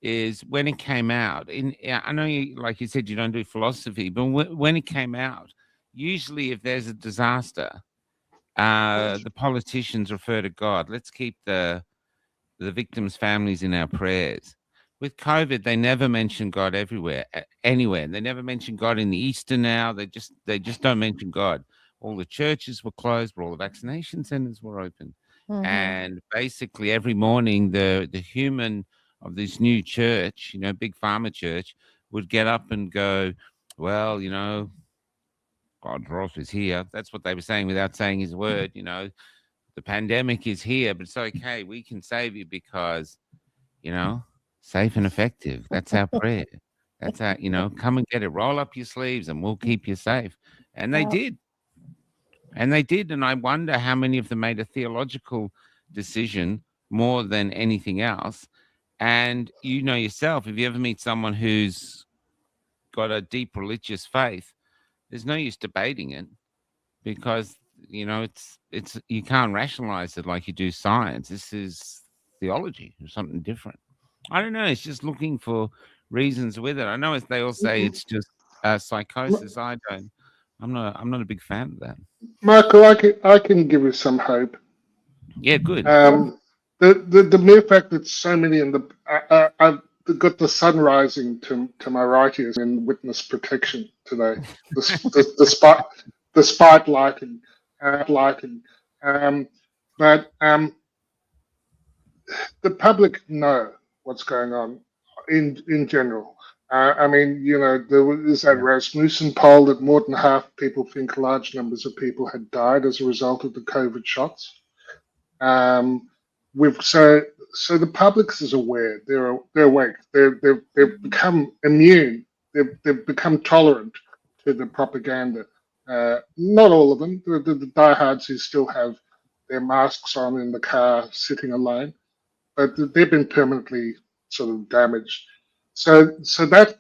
is when it came out. I know, you, like you said, you don't do philosophy, but when it came out, usually if there's a disaster, the politicians refer to God. Let's keep the victims' families in our prayers. With COVID, they never mention God anywhere. They never mention God in the Easter now. They just don't mention God. All the churches were closed, but all the vaccination centers were open. Mm-hmm. And basically every morning, the human of this new church, you know, big pharma church, would get up and go, well, you know, God Roth is here. That's what they were saying without saying his word. You know, the pandemic is here, but it's okay. We can save you because, you know, safe and effective. That's our prayer. That's our, you know, come and get it. Roll up your sleeves and we'll keep you safe. And they did. And they did. And I wonder how many of them made a theological decision more than anything else. And you know yourself, if you ever meet someone who's got a deep religious faith, there's no use debating it because it's you can't rationalize it like you do science. This is theology or something different. I don't know. It's just looking for reasons with it. I know they all say it's just psychosis. I don't. I'm not a big fan of that. Michael, I can give you some hope. Yeah, good. The mere fact that so many I've got the sun rising to my right here in witness protection today. The spotlight and but the public know what's going on in general. I mean, there was that Rasmussen poll that more than half people think large numbers of people had died as a result of the COVID shots. So the public is aware. They're awake. They've become immune. They've become tolerant to the propaganda. Not all of them. The diehards who still have their masks on in the car, sitting alone, but they've been permanently sort of damaged. So that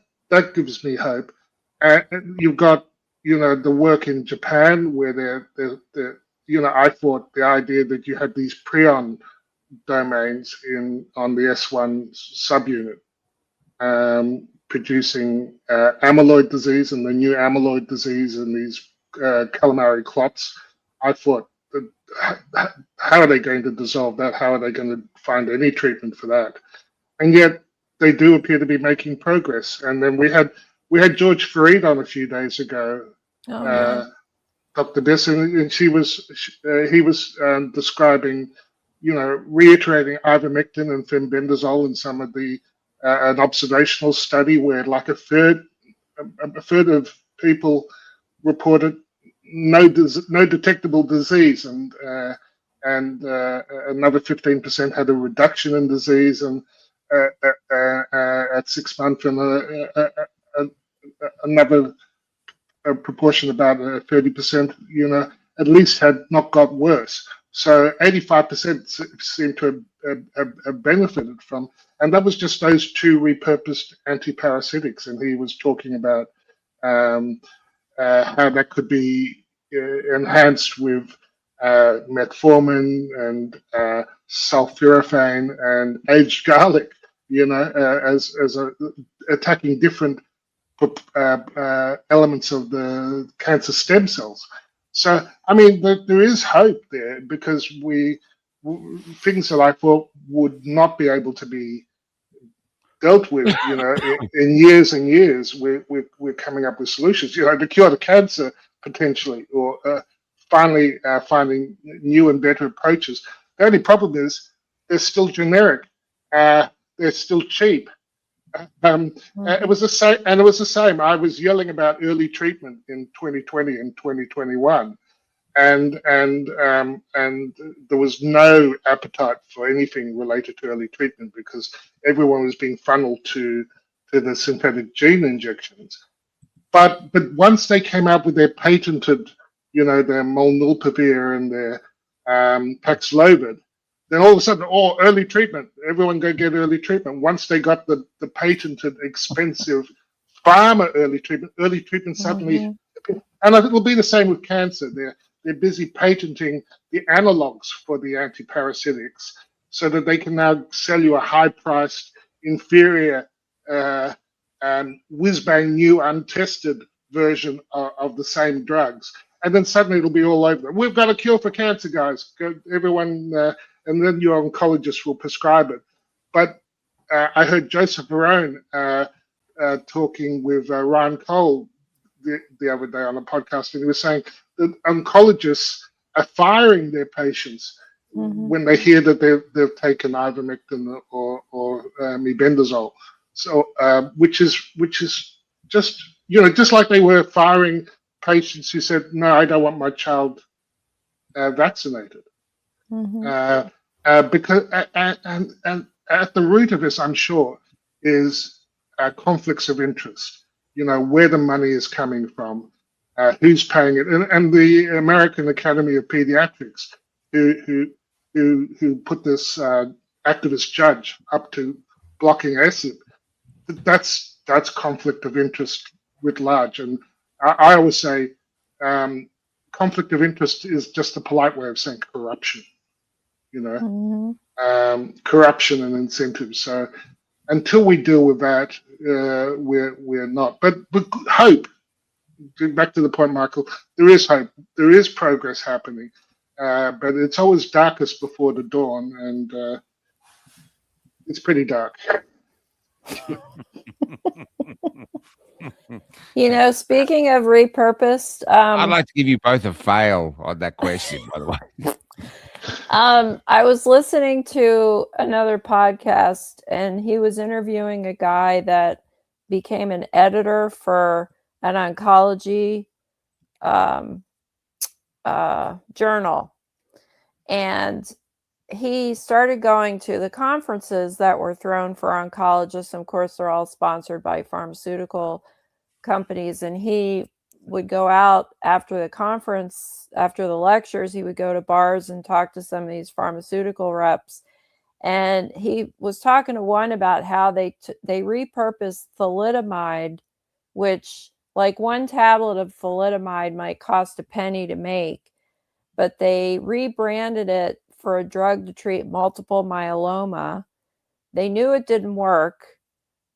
gives me hope. You've got the work in Japan where I thought the idea that you had these prion domains on the S1 subunit producing amyloid disease and the new amyloid disease and these calamari clots. I thought, how are they going to dissolve that? How are they going to find any treatment for that? And yet they do appear to be making progress. And then we had George Fareed on a few days ago. Dr. Biss, and he was describing, reiterating ivermectin and fenbendazole in some of the an observational study where like a third of people reported no detectable disease, and another 15% had a reduction in disease, and at 6 months, and another proportion, about 30%, at least had not got worse. So 85% seem to have benefited from, and that was just those two repurposed antiparasitics. And he was talking about how that could be enhanced with metformin and sulforaphane and aged garlic, as attacking different elements of the cancer stem cells. So, I mean, there is hope there, because things that I thought would not be able to be dealt with, in years and years, we're coming up with solutions. The cure to cancer potentially, or finally finding new and better approaches. The only problem is they're still generic, they're still cheap. It was the same, and it was the same. I was yelling about early treatment in 2020 and 2021, and there was no appetite for anything related to early treatment because everyone was being funneled to the synthetic gene injections. But once they came out with their patented, their molnupiravir and their Paxlovid, then all of a sudden, early treatment, everyone go get early treatment. Once they got the patented, expensive pharma early treatment suddenly, and it'll be the same with cancer. They're busy patenting the analogs for the antiparasitics so that they can now sell you a high-priced, inferior, whiz-bang new, untested version of the same drugs. And then suddenly it'll be all over. We've got a cure for cancer, guys. Everyone... and then your oncologist will prescribe it. But I heard Joseph Verone talking with Ryan Cole the other day on a podcast, and he was saying that oncologists are firing their patients when they hear that they've taken ivermectin or mebendazole. So, which is just just like they were firing patients who said, "No, I don't want my child vaccinated." Because and at the root of this, I'm sure, is conflicts of interest. Where the money is coming from, who's paying it, and the American Academy of Pediatrics, who put this activist judge up to blocking ACIP. That's conflict of interest writ large, and I always say. conflict of interest is just a polite way of saying corruption, corruption and incentives. So until we deal with that, we're not. But hope. Back to the point, Michael. There is hope. There is progress happening, but it's always darkest before the dawn, and it's pretty dark. Speaking of repurposed, I'd like to give you both a fail on that question, by the way. I was listening to another podcast, and he was interviewing a guy that became an editor for an oncology journal. And he started going to the conferences that were thrown for oncologists. Of course, they're all sponsored by pharmaceutical companies. And he would go out after the conference, after the lectures, he would go to bars and talk to some of these pharmaceutical reps. And he was talking to one about how they repurposed thalidomide, which like one tablet of thalidomide might cost a penny to make, but they rebranded it for a drug to treat multiple myeloma. They knew it didn't work,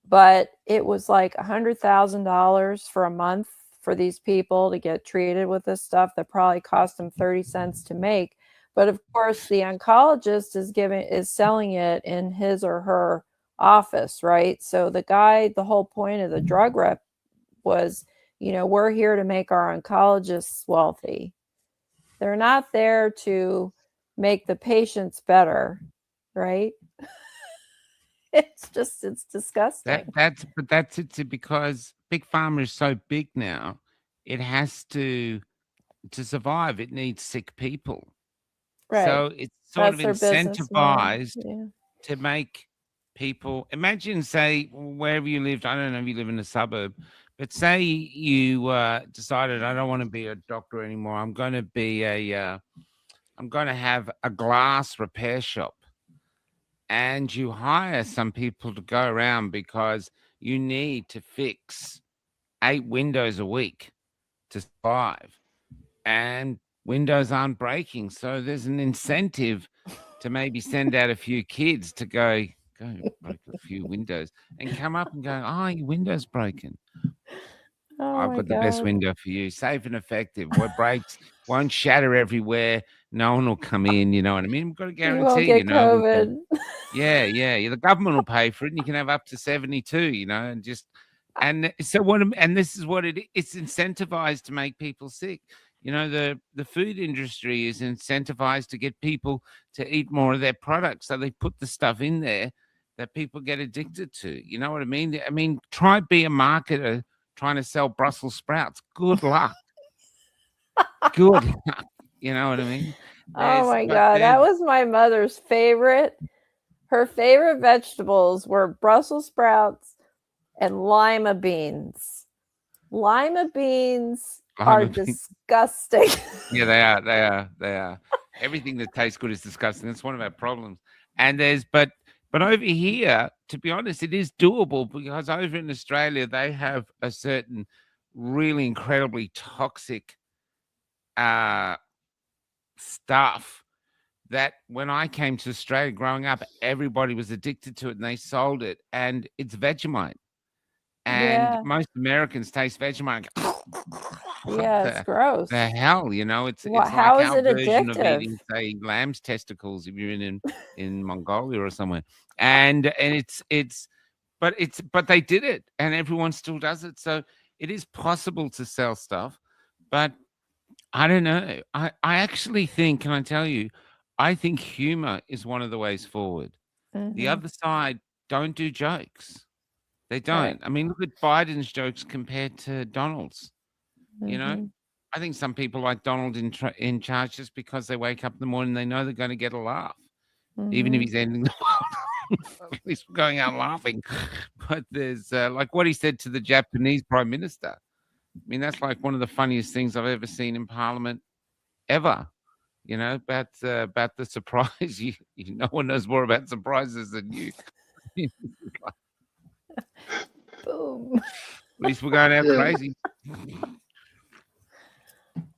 but it was like $100,000 for a month for these people to get treated with this stuff that probably cost them 30 cents to make. But of course, the oncologist is selling it in his or her office, right? So the whole point of the drug rep was, we're here to make our oncologists wealthy. They're not there to make the patients better, right? It's disgusting. That's it, because big pharma is so big now. It has to survive. It needs sick people. Right. So it's sort That's of their business incentivized to make people. Imagine, say, wherever you lived. I don't know if you live in a suburb, but say you decided, I don't want to be a doctor anymore. I'm going to be I'm going to have a glass repair shop. And you hire some people to go around because you need to fix 8 windows a week to survive. And windows aren't breaking. So there's an incentive to maybe send out a few kids to go break a few windows and come up and go, your window's broken. I've got the best window for you. Safe and effective. What breaks won't shatter everywhere. No one will come in. You know what I mean? We've got to guarantee, you won't get COVID. Yeah. The government will pay for it, and you can have up to 72, and so and this is what it's incentivized to make people sick. The food industry is incentivized to get people to eat more of their products. So they put the stuff in there that people get addicted to. You know what I mean? I mean, try be a marketer trying to sell Brussels sprouts. Good luck. Good luck. You know what I mean? Oh my God. That was my mother's favorite. Her favorite vegetables were Brussels sprouts and lima beans. Lima beans are disgusting. Yeah, they are. Everything that tastes good is disgusting. That's one of our problems. And but over here, to be honest, it is doable, because over in Australia, they have a certain really incredibly toxic stuff that when I came to Australia growing up, everybody was addicted to it and they sold it. And it's Vegemite. And most Americans taste Vegemite. It's gross. The hell, it's how like is our it version addictive? of eating, say, lamb's testicles if you're in Mongolia or somewhere. And but they did it, and everyone still does it. So it is possible to sell stuff, but I don't know. I actually think, can I tell you, I think humor is one of the ways forward. Mm-hmm. The other side don't do jokes. They don't. Right. I mean, look at Biden's jokes compared to Donald's. Mm-hmm. I think some people like Donald in charge just because they wake up in the morning, they know they're going to get a laugh, even if he's ending the world. At least we're going out laughing. But there's like what he said to the Japanese prime minister. I mean, that's like one of the funniest things I've ever seen in Parliament ever. About the surprise. No one knows more about surprises than you. Boom. At least we're going out crazy.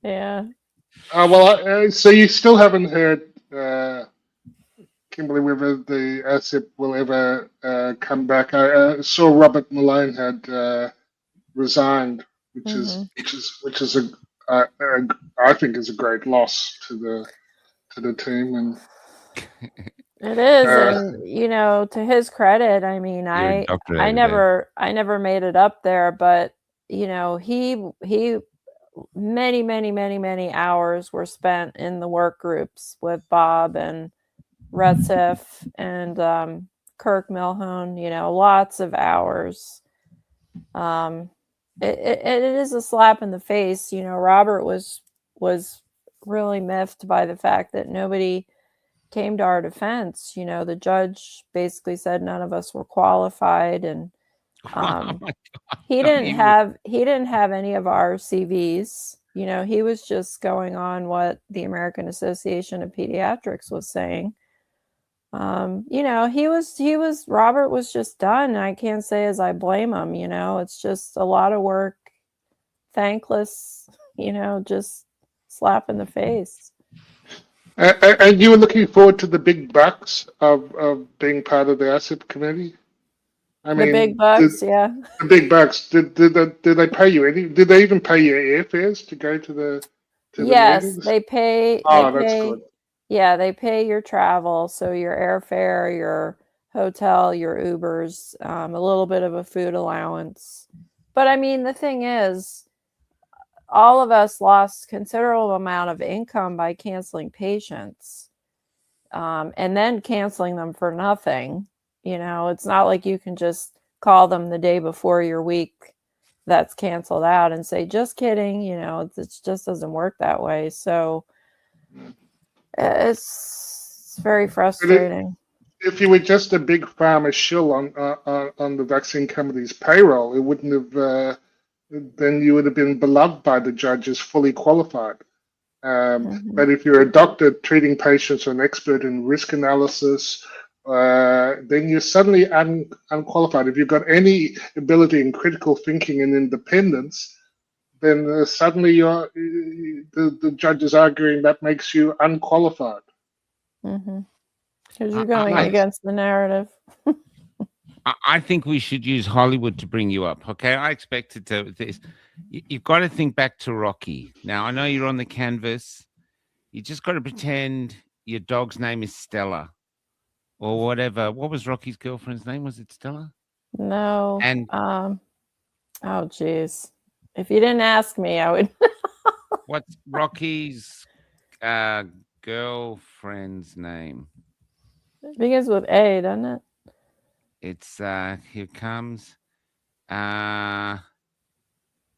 Yeah. Well, so you still haven't heard, Kimberly, whether the ACIP will ever come back. I saw Robert Malone had resigned, which is I think is a great loss to the team. And it is, and you know, to his credit, I mean, I never made it up there, but you know, he many hours were spent in the work groups with Bob and Retsif and Kirk Milhone, you know, lots of hours. It is a slap in the face. You know, Robert was really miffed by the fact that nobody came to our defense. You know, the judge basically said none of us were qualified, and he didn't have any of our CVs. You know, he was just going on what the American Association of Pediatrics was saying. You know, Robert was just done. And I can't say as I blame him, you know, it's just a lot of work, thankless, you know, just slap in the face. And you were looking forward to the big bucks of being part of the ACIP committee? I mean, the big bucks, yeah. The big bucks. Did they pay you any? Did they even pay your airfares to go to the yes, meetings? they pay. Oh, that's good. Yeah, they pay your travel, so your airfare, your hotel, your Ubers, a little bit of a food allowance. But I mean, the thing is, all of us lost considerable amount of income by canceling patients, and then canceling them for nothing. You know, it's not like you can just call them the day before your week that's canceled out and say, just kidding. You know, it just doesn't work that way. So it's very frustrating. If you were just a big pharma shill on the vaccine company's payroll, it wouldn't have. Then you would have been beloved by the judges, fully qualified. But if you're a doctor treating patients or an expert in risk analysis, then you're suddenly unqualified. If you've got any ability in critical thinking and independence, then suddenly the judge is arguing that makes you unqualified. Because you're going against the narrative. I think we should use Hollywood to bring you up. Okay, I expected to this. You've got to think back to Rocky. Now, I know you're on the canvas. You just got to pretend your dog's name is Stella or whatever. What was Rocky's girlfriend's name? Was it Stella? No. And oh, geez. If you didn't ask me, I would. What's Rocky's girlfriend's name? It begins with A, doesn't it? It's here comes Adriana.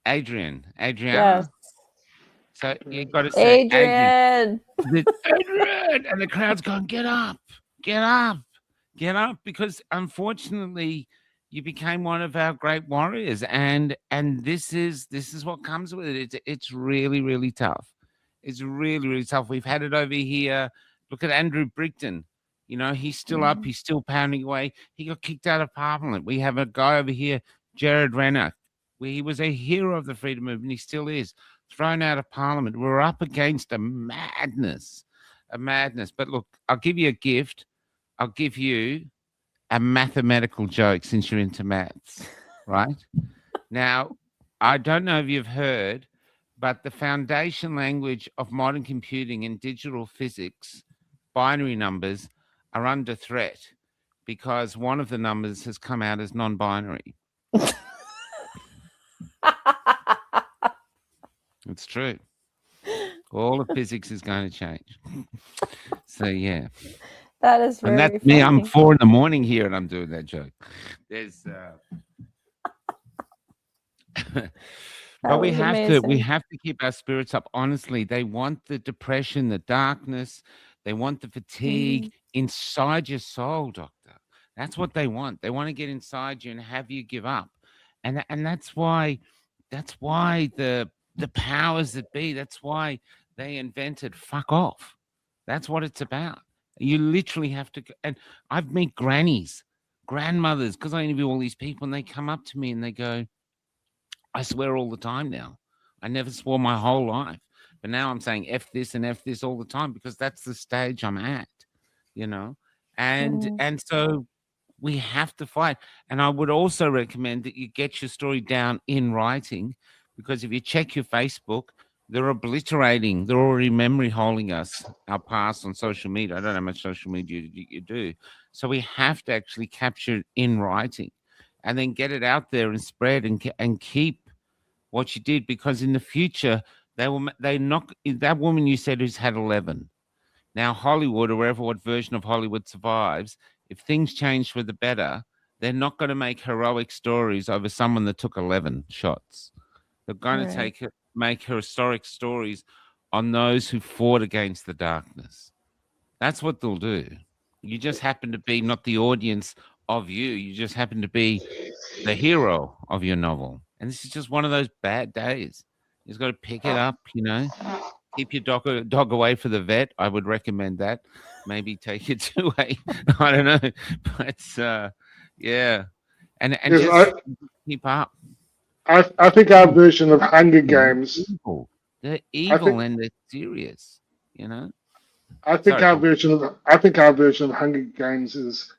Yes. So you got to say Adrian. Adrian, and the crowd's going, get up, because unfortunately you became one of our great warriors, and this is what comes with it. It's really, really tough. It's really, really tough. We've had it over here. Look at Andrew Brigton. You know, he's still up. He's still pounding away. He got kicked out of Parliament. We have a guy over here, Jared Renner. He was a hero of the freedom movement. He still is. Thrown out of Parliament. We're up against a madness. But look, I'll give you a gift. I'll give you a mathematical joke since you're into maths, right? Now, I don't know if you've heard, but the foundation language of modern computing and digital physics, binary numbers, are under threat because one of the numbers has come out as non-binary. It's true. All of physics is going to change. So yeah, that is very. And that's funny. me. I'm 4 a.m. here, and I'm doing that joke. There's. But we have to keep our spirits up. Honestly, they want the depression, the darkness. They want the fatigue inside your soul, doctor. That's what they want. They want to get inside you and have you give up. And that's why the powers that be, that's why they invented fuck off. That's what it's about. You literally have to. And I've met grannies, grandmothers, because I interview all these people, and they come up to me and they go, I swear all the time now. I never swore my whole life. But now I'm saying F this and F this all the time because that's the stage I'm at, you know? And so we have to fight. And I would also recommend that you get your story down in writing, because if you check your Facebook, they're obliterating, they're already memory holding us, our past on social media. I don't know how much social media you do. So we have to actually capture it in writing and then get it out there and spread and keep what you did, because in the future, they knock that woman you said who's had 11. Now, Hollywood, or wherever, what version of Hollywood survives, if things change for the better, they're not going to make heroic stories over someone that took 11 shots. They're going to make historic stories on those who fought against the darkness. That's what they'll do. You just happen to be not the audience of you. You just happen to be the hero of your novel. And this is just one of those bad days. You've got to pick it up, you know. Keep your dog away for the vet. I would recommend that. Maybe take it to I don't know. But yeah. And yes, just keep up. I think our version of Hunger Games. They're evil and they're serious, you know. I think our version of Hunger Games is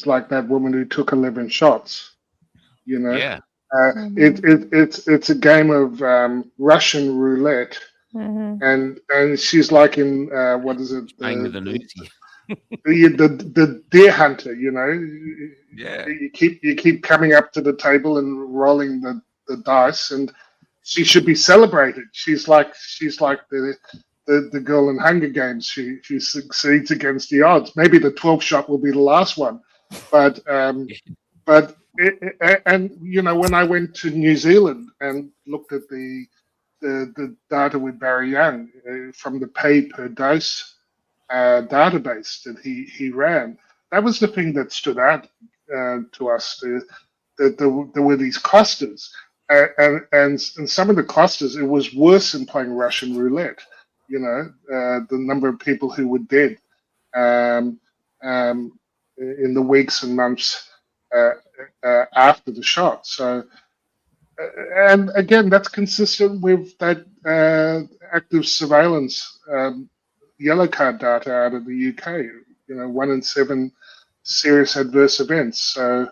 like that woman who took 11 shots. You know. Yeah. It's a game of Russian roulette. And she's like in what is it? The deer hunter, you know. Yeah. You keep coming up to the table and rolling the dice, and she should be celebrated. She's like the girl in Hunger Games. She succeeds against the odds. Maybe the 12th shot will be the last one, but and you know, when I went to New Zealand and looked at the data with Barry Young from the pay per dose database that he ran, that was the thing that stood out to us. That there were these clusters, and some of the clusters, it was worse than playing Russian roulette. You know, the number of people who were dead in the weeks and months after the shot. So. And again, that's consistent with that active surveillance yellow card data out of the UK. You know, 1 in 7 serious adverse events. So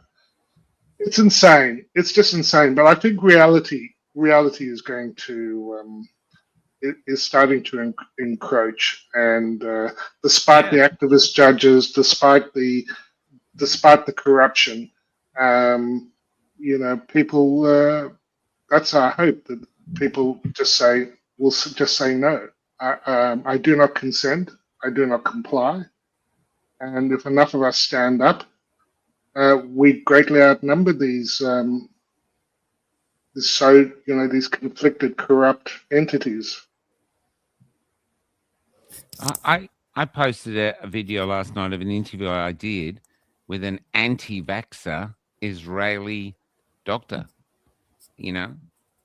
it's insane. It's just insane. But I think reality is going to is starting to encroach. And despite the activist judges, despite the corruption, you know, people. That's our hope, that people will just say no. I do not consent. I do not comply. And if enough of us stand up, we greatly outnumber these conflicted, corrupt entities. I posted a video last night of an interview I did with an anti-vaxxer Israeli doctor. You know,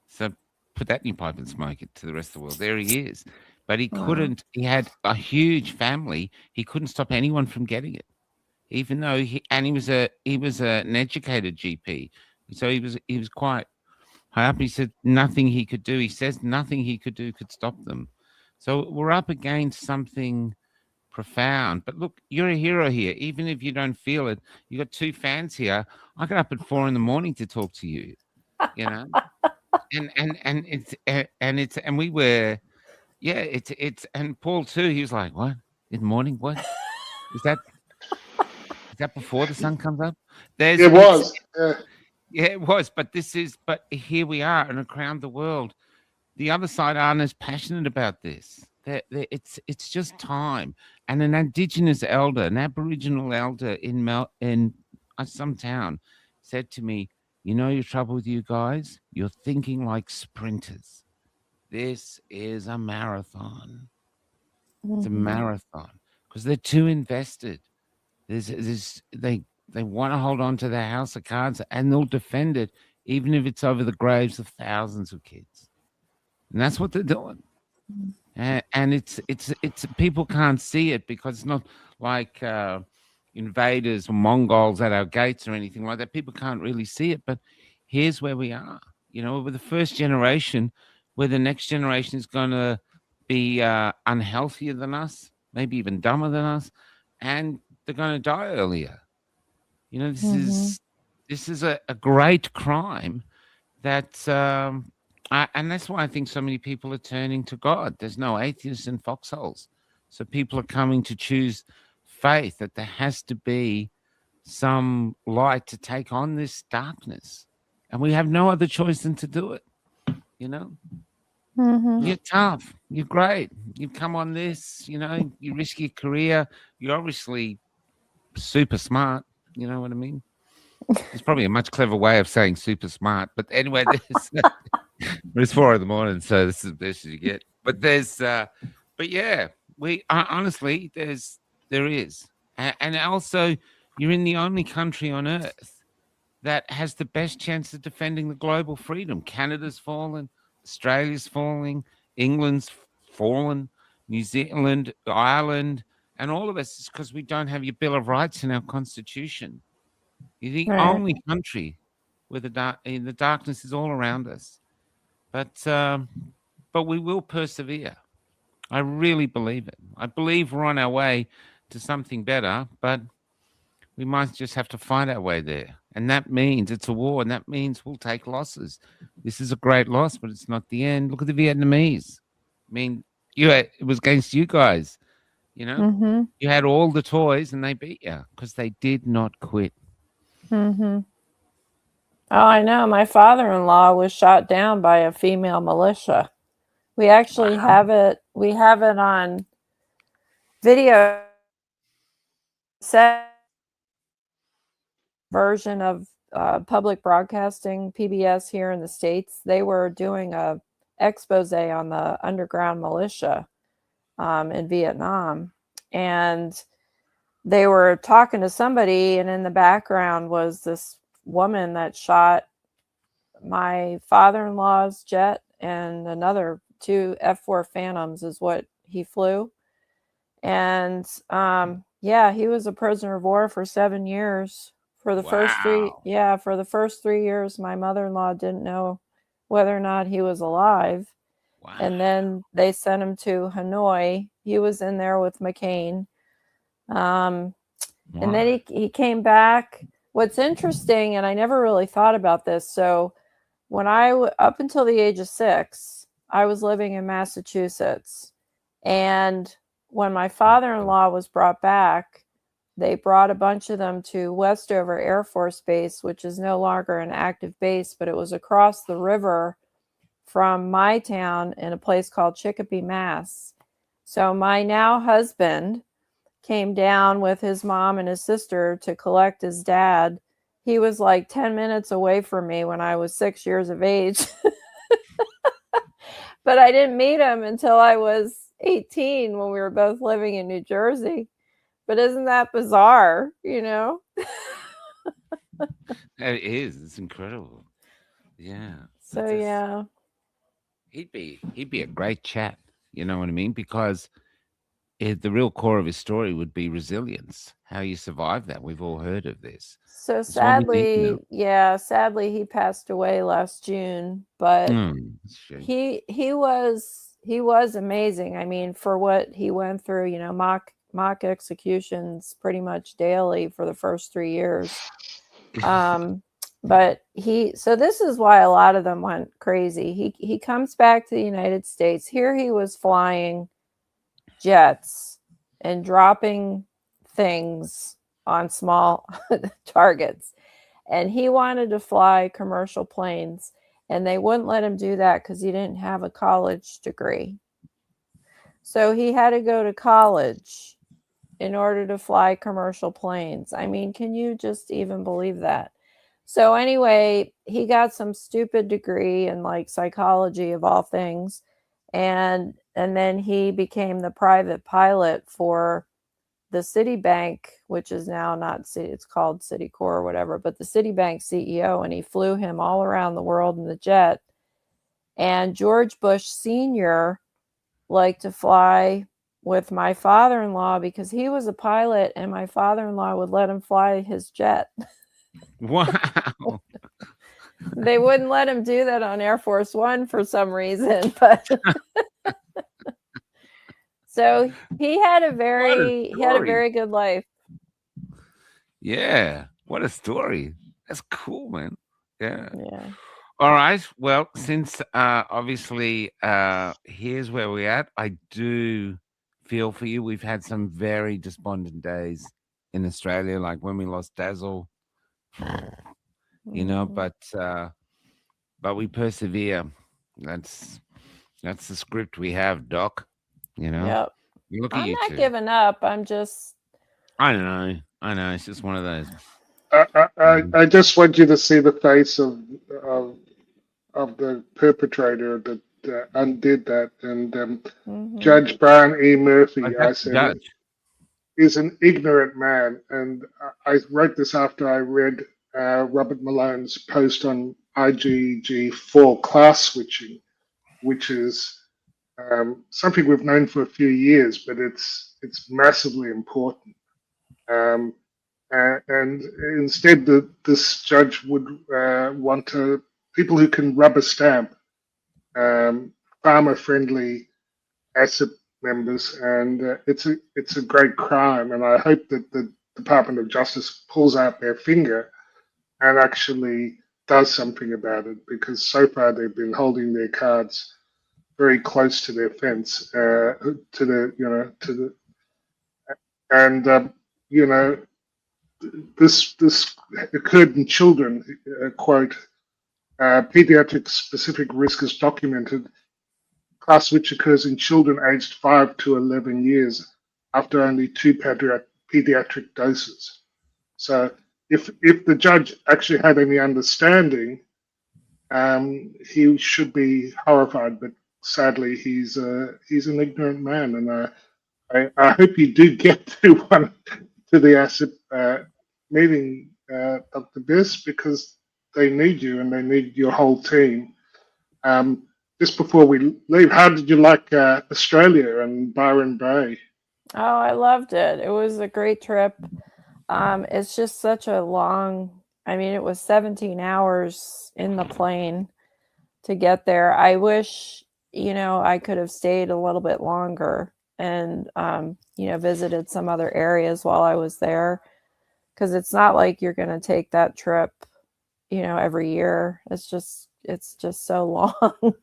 so put that in your pipe and smoke it to the rest of the world. There he is. But he couldn't, he had a huge family. He couldn't stop anyone from getting it, even though he was an educated GP. So he was quite high up. He said nothing he could do. He says nothing he could do could stop them. So we're up against something profound. But look, you're a hero here. Even if you don't feel it, you got 2 fans here. I got up at 4 a.m. to talk to you. You know, and we were, it's and Paul too. He was like, "What in the morning? What is that? Is that before the sun comes up?" It was, yeah, it was. But here we are, and around the world, the other side aren't as passionate about this. It's just time. And an Indigenous elder, an Aboriginal elder in some town, said to me, "You know your trouble with you guys? You're thinking like sprinters. This is a marathon. It's a marathon because they're too invested. They want to hold on to their house of cards, and they'll defend it, even if it's over the graves of thousands of kids. And that's what they're doing. And it's people can't see it because it's not like invaders or Mongols at our gates or anything like that. People can't really see it, but here's where we are. You know, we're the first generation, where the next generation is going to be unhealthier than us, maybe even dumber than us, and they're going to die earlier. You know, this is a great crime that, and that's why I think so many people are turning to God. There's no atheists in foxholes, so people are coming to choose faith that there has to be some light to take on this darkness, and we have no other choice than to do it. You know, you're tough, you're great, you come on this, you know, you risk your career, you're obviously super smart, you know what I mean? It's probably a much clever way of saying super smart, but anyway, it's 4 a.m, so this is the best you get. But but yeah, honestly, there is, and also you're in the only country on earth that has the best chance of defending the global freedom. Canada's fallen, Australia's falling, England's fallen, New Zealand, Ireland, and all of us is because we don't have your Bill of Rights in our Constitution. You're the only country where the darkness is all around us. But we will persevere. I really believe it. I believe we're on our way to something better, but we might just have to find our way there. And that means it's a war, and that means we'll take losses. This is a great loss, but it's not the end. Look at the Vietnamese. I mean, it was against you guys. You know, you had all the toys, and they beat you because they did not quit. Oh, I know. My father-in-law was shot down by a female militia. We actually have it. We have it on video. Set version of public broadcasting, PBS here in the States. They were doing a expose on the underground militia in Vietnam, and they were talking to somebody, and in the background was this woman that shot my father-in-law's jet, and another 2 F-4 Phantoms is what he flew. And yeah, he was a prisoner of war for 7 years. For the first 3 years, my mother-in-law didn't know whether or not he was alive. Wow. And then they sent him to Hanoi. He was in there with McCain. And then he came back. What's interesting, and I never really thought about this. So when up until the age of 6, I was living in Massachusetts. And when my father-in-law was brought back, they brought a bunch of them to Westover Air Force Base, which is no longer an active base, but it was across the river from my town in a place called Chicopee, Mass. So my now husband came down with his mom and his sister to collect his dad. He was like 10 minutes away from me when I was 6 years of age. But I didn't meet him until I was 18 when we were both living in New Jersey. But isn't that bizarre, you know? It is. It's incredible. Yeah. So yeah. He'd be a great chap, you know what I mean? Because the real core of his story would be resilience, how you survive that. We've all heard of this. So sadly, sadly he passed away last June, but he was amazing. I mean, for what he went through, you know, mock executions pretty much daily for the first 3 years. But so this is why a lot of them went crazy. He comes back to the United States. Here he was flying jets and dropping things on small targets. And he wanted to fly commercial planes, and they wouldn't let him do that because he didn't have a college degree. So he had to go to college in order to fly commercial planes. I mean, can you just even believe that? So anyway, he got some stupid degree in like psychology of all things. And then he became the private pilot for the Citibank, which is now not City, it's called Citicorp or whatever, but the Citibank CEO, and he flew him all around the world in the jet. And George Bush Sr. liked to fly with my father-in-law because he was a pilot, and my father-in-law would let him fly his jet. Wow. They wouldn't let him do that on Air Force One for some reason, but So he had a very good life. Yeah, what a story. That's cool, man. Yeah. Yeah. All right. Well, since obviously here's where we're at, I do feel for you. We've had some very despondent days in Australia, like when we lost Dazzle, you know, but we persevere. That's the script we have, Doc. You know. Yep. Look at I'm you not two. giving up. I'm just. I know. It's just one of those. I just want you to see the face of the perpetrator that undid that. And Judge Brian E. Murphy, I said, is an ignorant man. And I wrote this after I read Robert Malone's post on IgG4 class switching, which is something we've known for a few years, but it's massively important. And instead, this judge would want people who can rubber stamp farmer-friendly ACIP members, and it's a great crime. And I hope that the Department of Justice pulls out their finger and actually does something about it, because so far they've been holding their cards very close to their fence, this occurred in children. Quote: pediatric specific risk is documented, class which occurs in children aged 5 to 11 years after only 2 pediatric doses. So if the judge actually had any understanding, he should be horrified. But sadly, he's an ignorant man, and I hope you do get to the ACIP meeting, Dr. Biss, because they need you and they need your whole team. Just before we leave, how did you like Australia and Byron Bay? Oh, I loved it. It was a great trip. It's just such a long, I mean, it was 17 hours in the plane to get there. I wish, I could have stayed a little bit longer and, visited some other areas while I was there. Because it's not like you're going to take that trip, every year. It's just so long.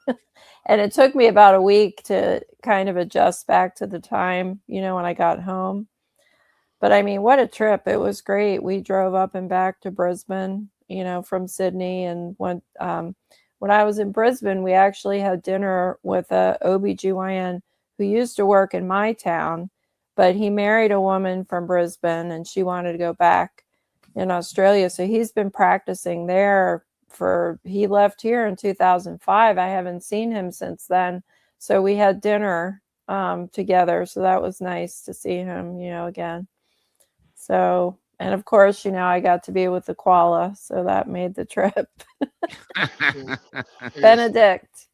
And it took me about a week to kind of adjust back to the time, when I got home. But I mean, what a trip. It was great. We drove up and back to Brisbane, from Sydney. And when I was in Brisbane, we actually had dinner with a OBGYN who used to work in my town, but he married a woman from Brisbane and she wanted to go back in Australia. So he's been practicing there he left here in 2005. I haven't seen him since then. So we had dinner together. So that was nice to see him, again. So, and of course, I got to be with the koala. So that made the trip. Benedict.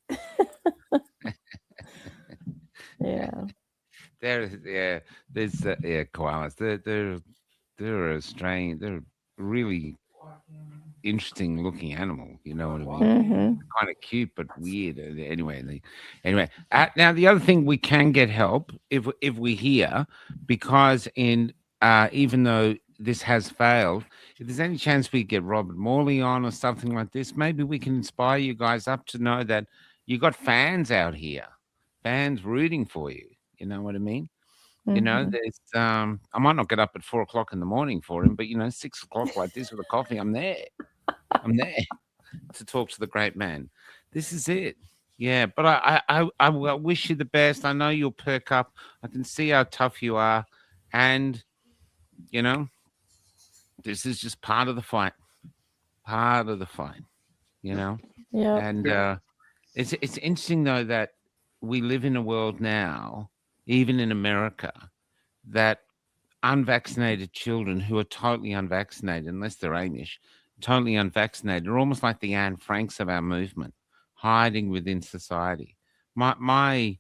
Yeah. There's koalas. They're a strange. They're really interesting looking animal. You know what I mean? Mm-hmm. Kind of cute but weird. Anyway. Now the other thing, we can get help if we hear, because even though this has failed, if there's any chance we get Robert Morley on or something like this, maybe we can inspire you guys up to know that you got fans out here, fans rooting for you. You know what I mean? Mm-hmm. There's I might not get up at 4 o'clock in the morning for him, but 6 o'clock like this with a coffee, I'm there to talk to the great man. This is it. Yeah, but I wish you the best. I know you'll perk up. I can see how tough you are, and this is just part of the fight. Yeah. And it's interesting though that we live in a world now, even in America, that unvaccinated children who are totally unvaccinated, unless they're Amish, totally unvaccinated, are almost like the Anne Franks of our movement, hiding within society. My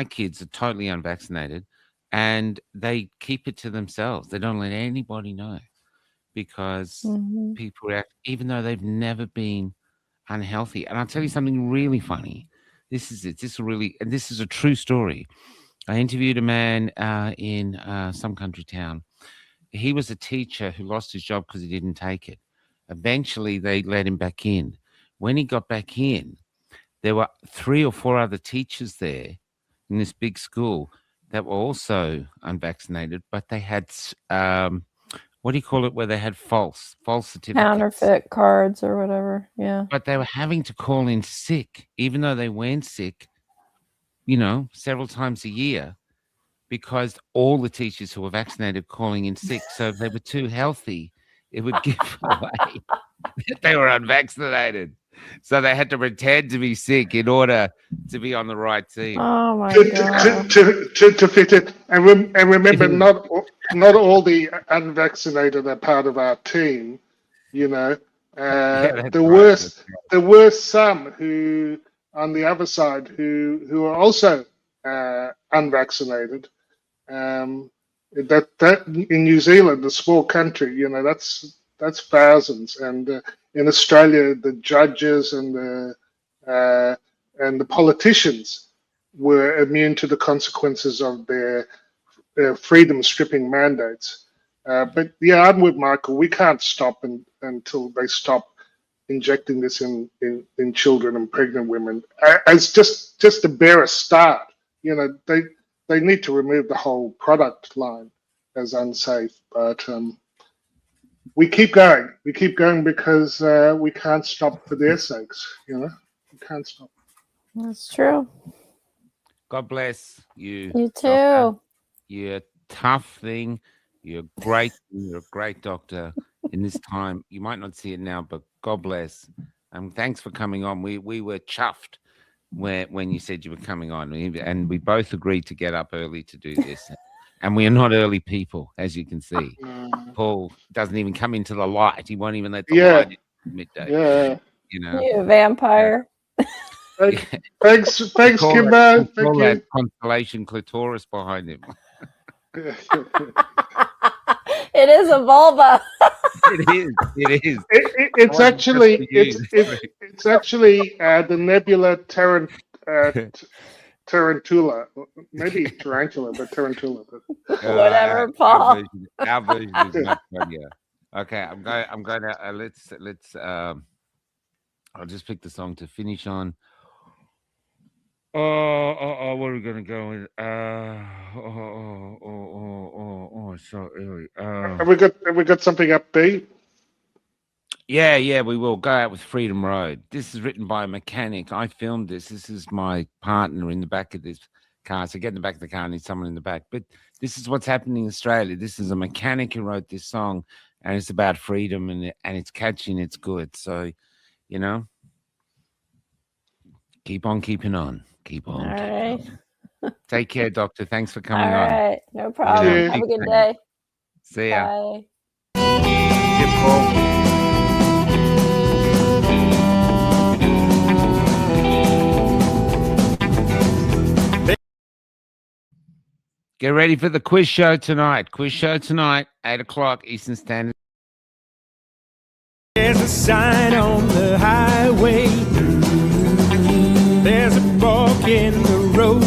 kids are totally unvaccinated, and they keep it to themselves. They don't let anybody know, because people react, even though they've never been unhealthy. And I'll tell you something really funny. This is it. This is a true story. I interviewed a man in some country town. He was a teacher who lost his job because he didn't take it. Eventually, they let him back in. When he got back in, there were 3 or 4 other teachers there in this big school that were also unvaccinated, but they had, what do you call it, where they had false certificates. Counterfeit cards or whatever, yeah. But they were having to call in sick, even though they weren't sick, several times a year, because all the teachers who were vaccinated calling in sick. So if they were too healthy, it would give away that they were unvaccinated. So they had to pretend to be sick in order to be on the right team. Oh my God! To fit it, and remember, not all the unvaccinated are part of our team. There were some who, on the other side, who are also unvaccinated. That in New Zealand, a small country, that's thousands, and in Australia, the judges and the politicians were immune to the consequences of their freedom stripping mandates. But yeah, I'm with Michael. We can't stop until they stop injecting this in children and pregnant women. As just to bear a start, they need to remove the whole product line as unsafe. But we keep going. We keep going because we can't stop for their sakes. We can't stop. That's true. God bless you. You too. Doctor. You're a tough thing. You're great. You're a great doctor. In this time, you might not see it now, but God bless. Thanks for coming on. We were chuffed when you said you were coming on, and we both agreed to get up early to do this. And we are not early people, as you can see. Paul doesn't even come into the light. He won't even let the light in midday. Yeah. You vampire. Thanks, Kimber. Thank you. That constellation clitoris behind him. It is a vulva. It is. It's actually the nebula tarantula, maybe tarantula, but tarantula. Whatever, Paul. Our version is much funnier. Okay, I'm going to let's. I'll just pick the song to finish on. Oh, what are we gonna go with? So early. Have we got something upbeat? Yeah, we will go out with Freedom Road. This is written by a mechanic. I filmed this. This is my partner in the back of this car. So get in the back of the car and need someone in the back. But this is what's happening in Australia. This is a mechanic who wrote this song, and it's about freedom, and it's catchy and it's good. So, keep on keeping on. Keep on. All right. Take care, Doctor. Thanks for coming on. All right. No problem. Yeah. Have a good day. See ya. Bye. Get ready for the quiz show tonight. 8 o'clock Eastern Standard. There's a sign on the highway. There's a fork in the road.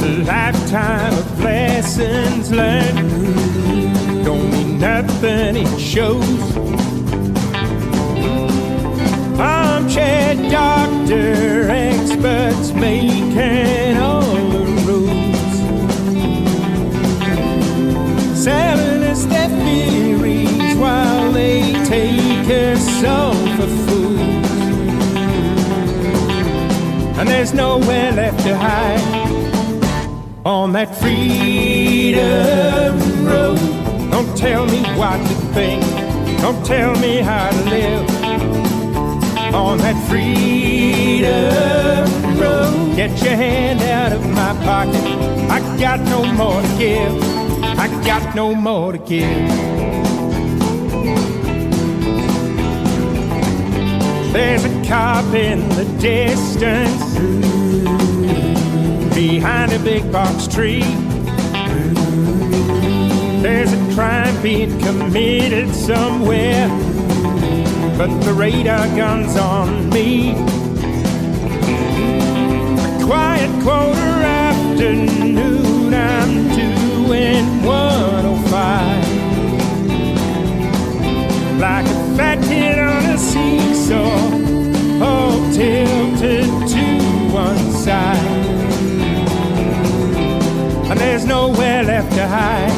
A lifetime of lessons learned. Don't mean nothing, it shows. Armchair doctor, experts making all the rules. Selling us their theories while they take us all for fools. And there's nowhere left to hide on that freedom road. Don't tell me what to think, don't tell me how to live on that freedom road. Get your hand out of my pocket, I got no more to give, I got no more to give. There's a cop in the distance behind a big box tree. There's a crime being committed somewhere, but the radar gun's on me. A quiet quarter afternoon, I'm doing 105. Like a fat kid on a seesaw, all tilted to one side. And there's nowhere left to hide,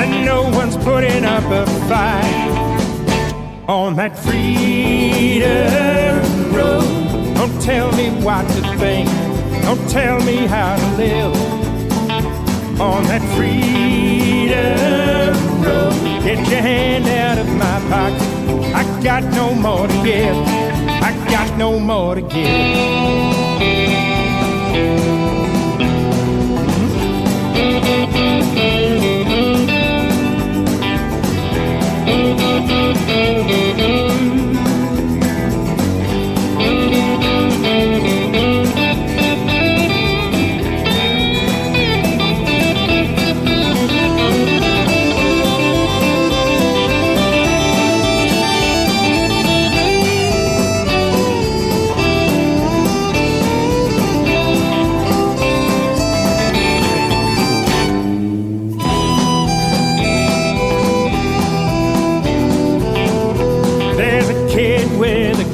and no one's putting up a fight. On that freedom road, don't tell me what to think, don't tell me how to live. On that freedom road, get your hand out of my pocket. I got no more to give, I got no more to give.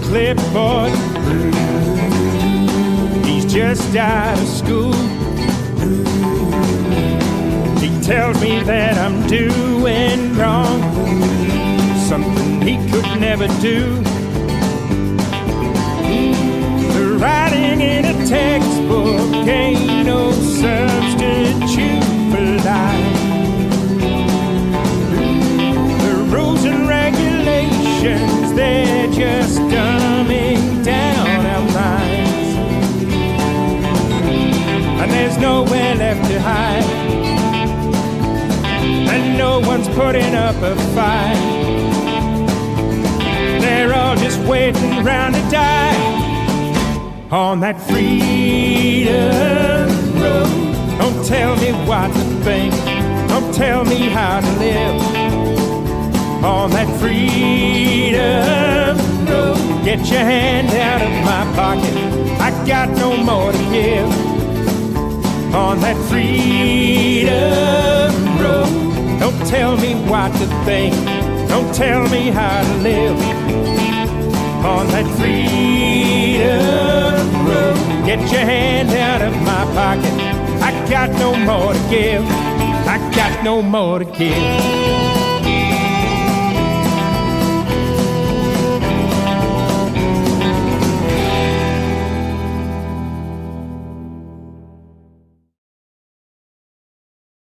Clipboard, he's just out of school. He tells me that I'm doing wrong, something he could never do. The writing in a textbook ain't no substitute for life. The rules and regulations, they're just dumbing down our minds. And there's nowhere left to hide, and no one's putting up a fight. They're all just waiting round to die. On that freedom road, don't tell me what to think, don't tell me how to live. On that freedom road, get your hand out of my pocket, I got no more to give. On that freedom road, don't tell me what to think, don't tell me how to live. On that freedom road, get your hand out of my pocket, I got no more to give, I got no more to give.